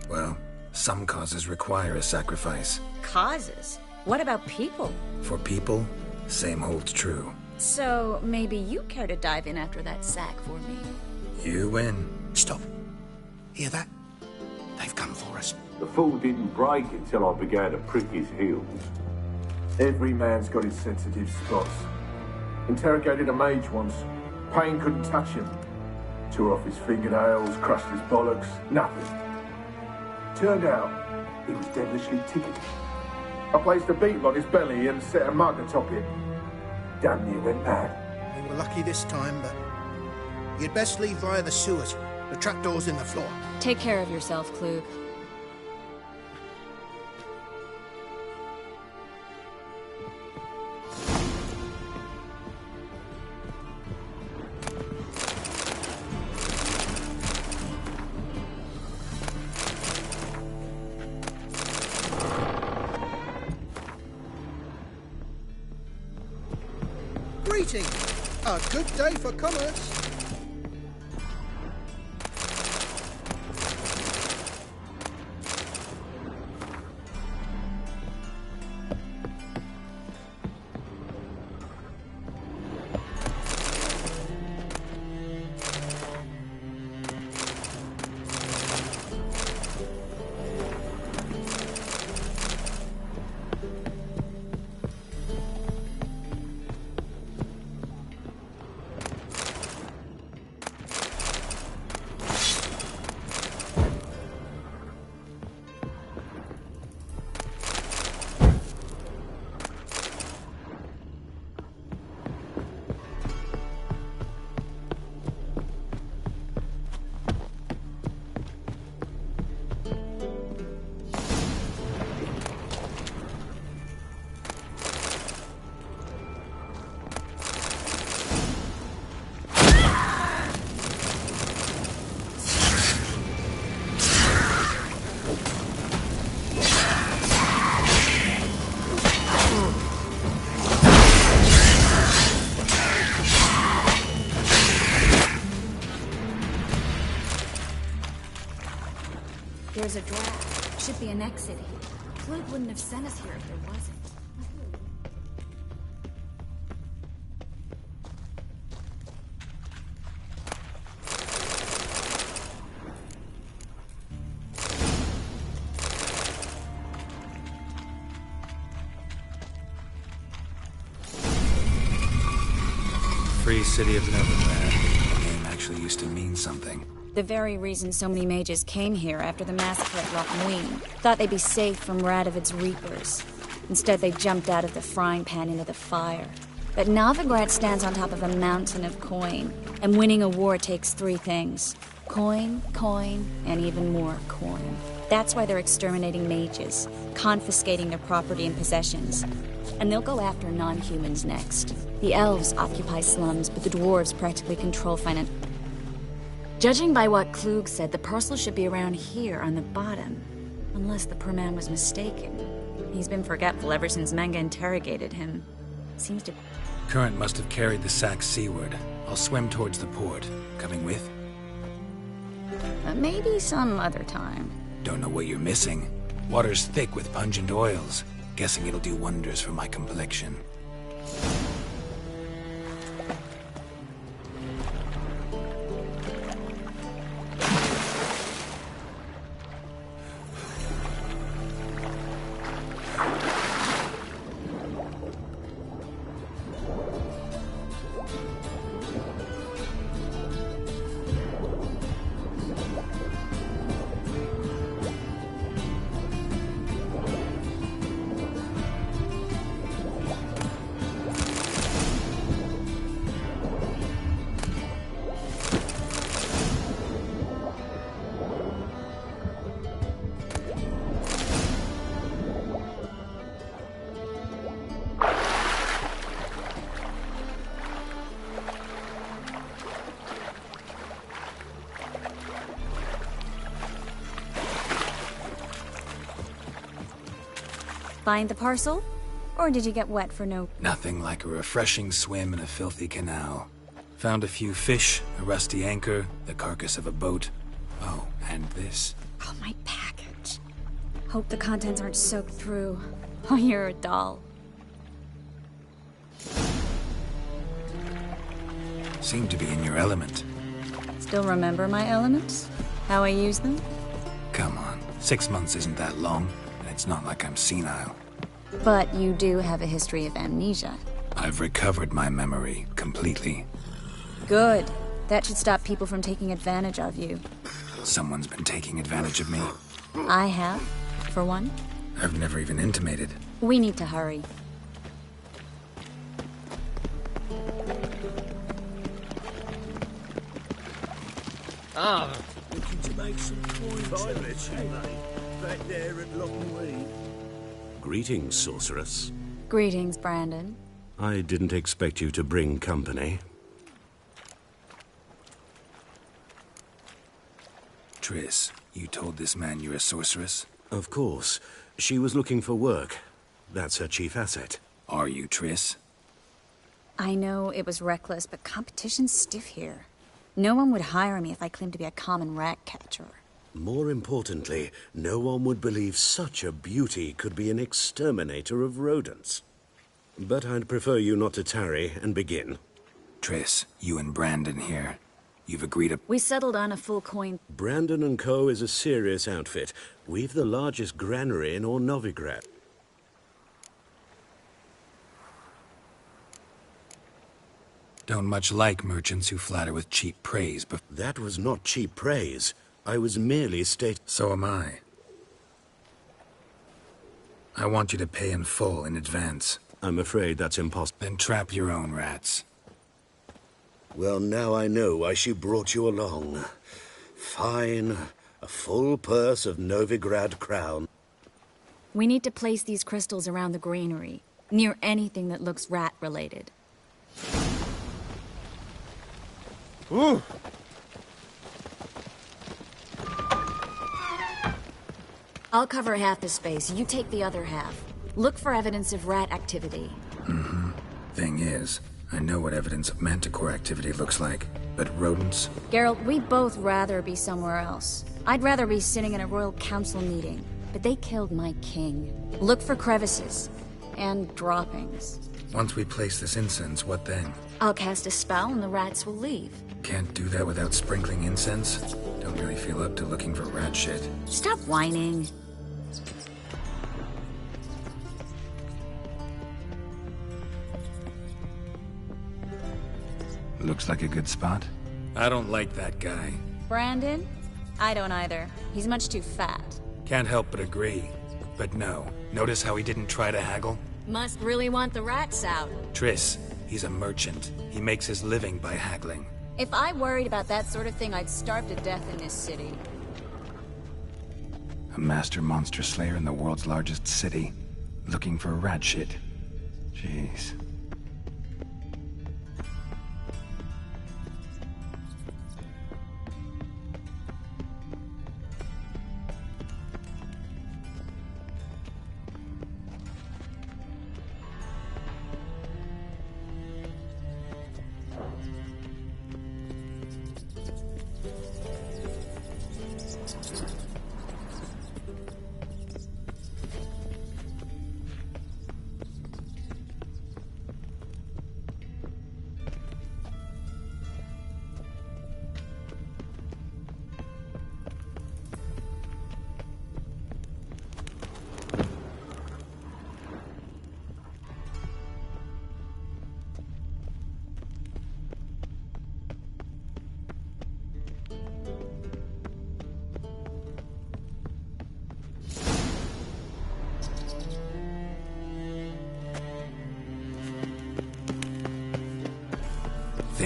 Well, some causes require a sacrifice. Causes? What about people? For people, same holds true. So, maybe you care to dive in after that sack for me? You win. Stop. Hear that? They've come for us. The fool didn't break until I began to prick his heels. Every man's got his sensitive spots. Interrogated a mage once. Pain couldn't touch him. Tore off his fingernails, crushed his bollocks, nothing. Turned out, he was devilishly tickled. I placed a beetle on his belly and set a mug atop it. Damn near went mad. We were lucky this time, but you'd best leave via the sewers. The trapdoor's in the floor. Take care of yourself, Klug. Greetings! A good day for commerce. There's a draft. Should be an exit here. Klug wouldn't have sent us here if there wasn't. Free City of Nowhere. The name actually used to mean something. The very reason so many mages came here after the massacre at Loch Muin. Thought they'd be safe from Radovid's reapers. Instead, they jumped out of the frying pan into the fire. But Novigrad stands on top of a mountain of coin, and winning a war takes three things. Coin, coin, and even more coin. That's why they're exterminating mages, confiscating their property and possessions. And they'll go after non-humans next. The elves occupy slums, but the dwarves practically control finance. Judging by what Klug said, the parcel should be around here on the bottom. Unless the poor man was mistaken. He's been forgetful ever since Manga interrogated him. Seems to... Current must have carried the sack seaward. I'll swim towards the port. Coming with? Maybe some other time. Don't know what you're missing. Water's thick with pungent oils. Guessing it'll do wonders for my complexion. Find the parcel? Or did you get wet for no... Nothing like a refreshing swim in a filthy canal. Found a few fish, a rusty anchor, the carcass of a boat. Oh, and this. Oh, my package. Hope the contents aren't soaked through. Oh, you're a doll. Seem to be in your element. Still remember my elements? How I use them? Come on, 6 months isn't that long, and it's not like I'm senile. But you do have a history of amnesia. I've recovered my memory completely. Good. That should stop people from taking advantage of you. Someone's been taking advantage of me. I have, for one. I've never even intimated. We need to hurry. Looking to make some coins, back there at Loch Ween. Greetings, sorceress. Greetings, Brandon. I didn't expect you to bring company. Triss, you told this man you're a sorceress? Of course. She was looking for work. That's her chief asset. Are you, Triss? I know it was reckless, but competition's stiff here. No one would hire me if I claimed to be a common rat catcher. More importantly, no one would believe such a beauty could be an exterminator of rodents. But I'd prefer you not to tarry and begin. Triss, you and Brandon here. You've agreed to... We settled on a full coin. Brandon & Co. is a serious outfit. We've the largest granary in all Novigrad. Don't much like merchants who flatter with cheap praise, but... That was not cheap praise. I was merely So am I. I want you to pay in full in advance. I'm afraid that's impossible. Then trap your own rats. Well, now I know why she brought you along. Fine. A full purse of Novigrad crown. We need to place these crystals around the granary, near anything that looks rat-related. Ooh! I'll cover half the space, you take the other half. Look for evidence of rat activity. Mm-hmm. Thing is, I know what evidence of manticore activity looks like, but rodents? Geralt, we'd both rather be somewhere else. I'd rather be sitting in a royal council meeting, but they killed my king. Look for crevices, and droppings. Once we place this incense, what then? I'll cast a spell and the rats will leave. Can't do that without sprinkling incense? Don't really feel up to looking for rat shit. Stop whining. Looks like a good spot. I don't like that guy. Brandon? I don't either. He's much too fat. Can't help but agree. But no. Notice how he didn't try to haggle? Must really want the rats out. Triss, he's a merchant. He makes his living by haggling. If I worried about that sort of thing, I'd starve to death in this city. A master monster slayer in the world's largest city. Looking for rat shit. Jeez.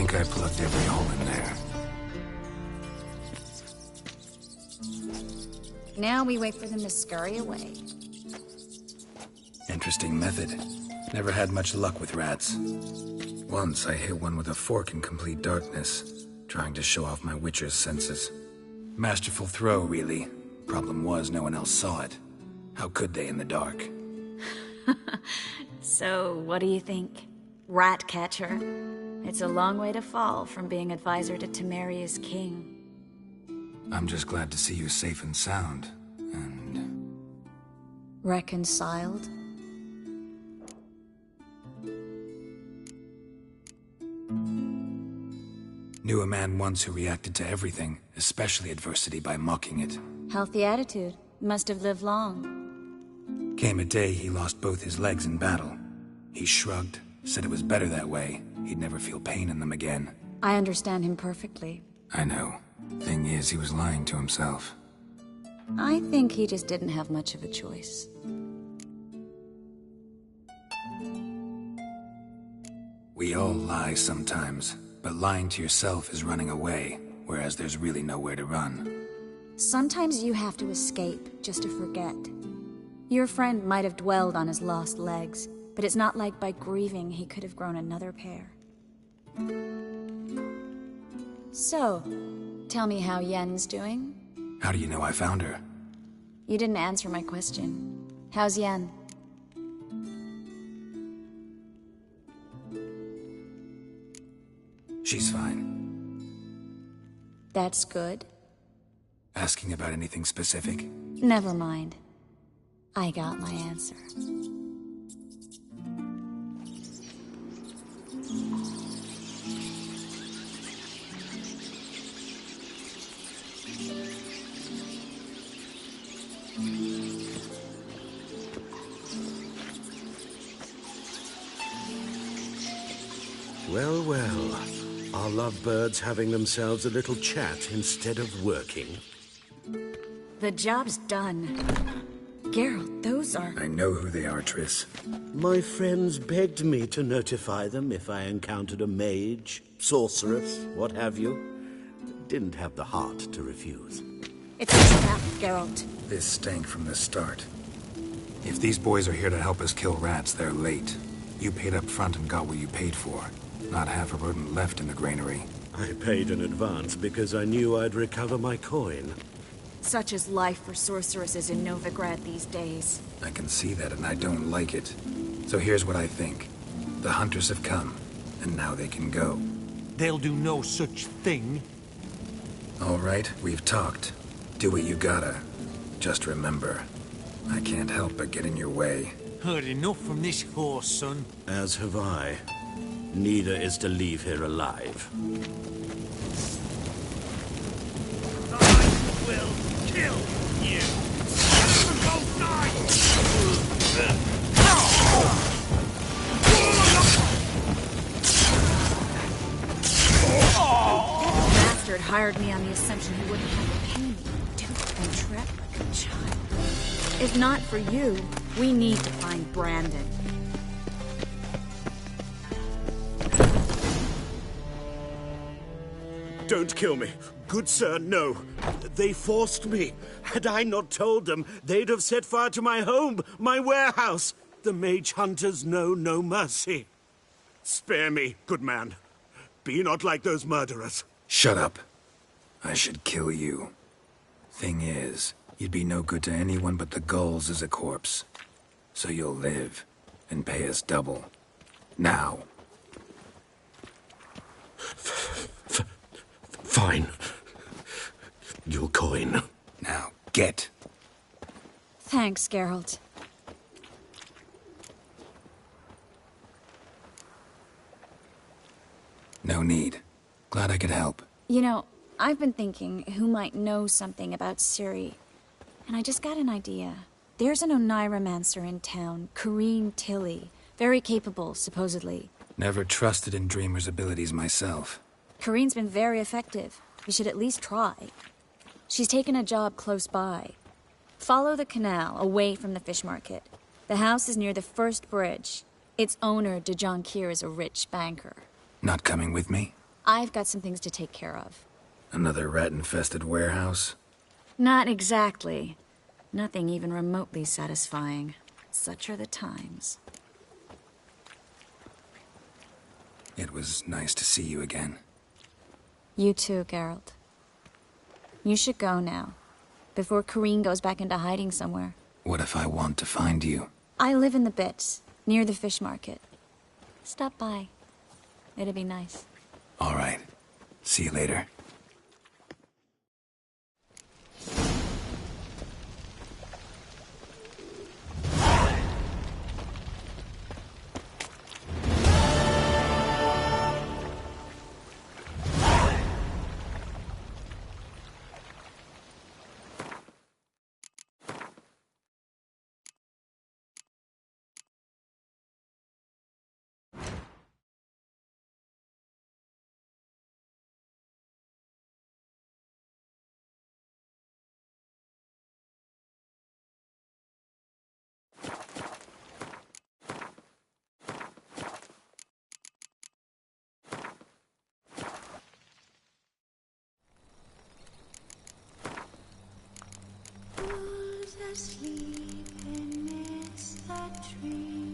think I plugged every hole in there. Now we wait for them to scurry away. Interesting method. Never had much luck with rats. Once I hit one with a fork in complete darkness, trying to show off my witcher's senses. Masterful throw, really. Problem was, no one else saw it. How could they in the dark? So, what do you think? Rat catcher? It's a long way to fall from being advisor to Temeria's king. I'm just glad to see you safe and sound, and... Reconciled? Knew a man once who reacted to everything, especially adversity, by mocking it. Healthy attitude. Must have lived long. Came a day he lost both his legs in battle. He shrugged, said it was better that way. He'd never feel pain in them again. I understand him perfectly. I know. Thing is, he was lying to himself. I think he just didn't have much of a choice. We all lie sometimes, but lying to yourself is running away, whereas there's really nowhere to run. Sometimes you have to escape just to forget. Your friend might have dwelled on his lost legs, but it's not like by grieving he could have grown another pair. So, tell me how Yen's doing? How do you know I found her? You didn't answer my question. How's Yen? She's fine. That's good. Asking about anything specific? Never mind. I got my answer. Well, well. Are lovebirds having themselves a little chat instead of working? The job's done. Geralt, those are... I know who they are, Triss. My friends begged me to notify them if I encountered a mage, sorceress, what have you. Didn't have the heart to refuse. It's a trap, Geralt. This stank from the start. If these boys are here to help us kill rats, they're late. You paid up front and got what you paid for. Not half a rodent left in the granary. I paid in advance because I knew I'd recover my coin. Such is life for sorceresses in Novigrad these days. I can see that, and I don't like it. So here's what I think. The hunters have come, and now they can go. They'll do no such thing. All right, we've talked. Do what you gotta. Just remember, I can't help but get in your way. Heard enough from this horse, son. As have I. Neither is to leave here alive. I will kill you. Both die. Bastard hired me on the assumption he wouldn't have to pay me, dupe and trap like a child. If not for you, we need to find Brandon. Don't kill me. Good sir, no. They forced me. Had I not told them, they'd have set fire to my home, my warehouse. The mage hunters know no mercy. Spare me, good man. Be not like those murderers. Shut up. I should kill you. Thing is, you'd be no good to anyone but the gulls as a corpse. So you'll live, and pay us double. Now. Fine. Your coin. Now, get. Thanks, Geralt. No need. Glad I could help. You know, I've been thinking who might know something about Ciri. And I just got an idea. There's an Oneiromancer in town, Corrine Tilly. Very capable, supposedly. Never trusted in Dreamer's abilities myself. Corrine's been very effective. We should at least try. She's taken a job close by. Follow the canal, away from the fish market. The house is near the first bridge. Its owner, de Jonkir, is a rich banker. Not coming with me? I've got some things to take care of. Another rat-infested warehouse? Not exactly. Nothing even remotely satisfying. Such are the times. It was nice to see you again. You too, Geralt. You should go now, before Corrine goes back into hiding somewhere. What if I want to find you? I live in the Bits, near the fish market. Stop by. It'd be nice. All right. See you later. Asleep in the tree.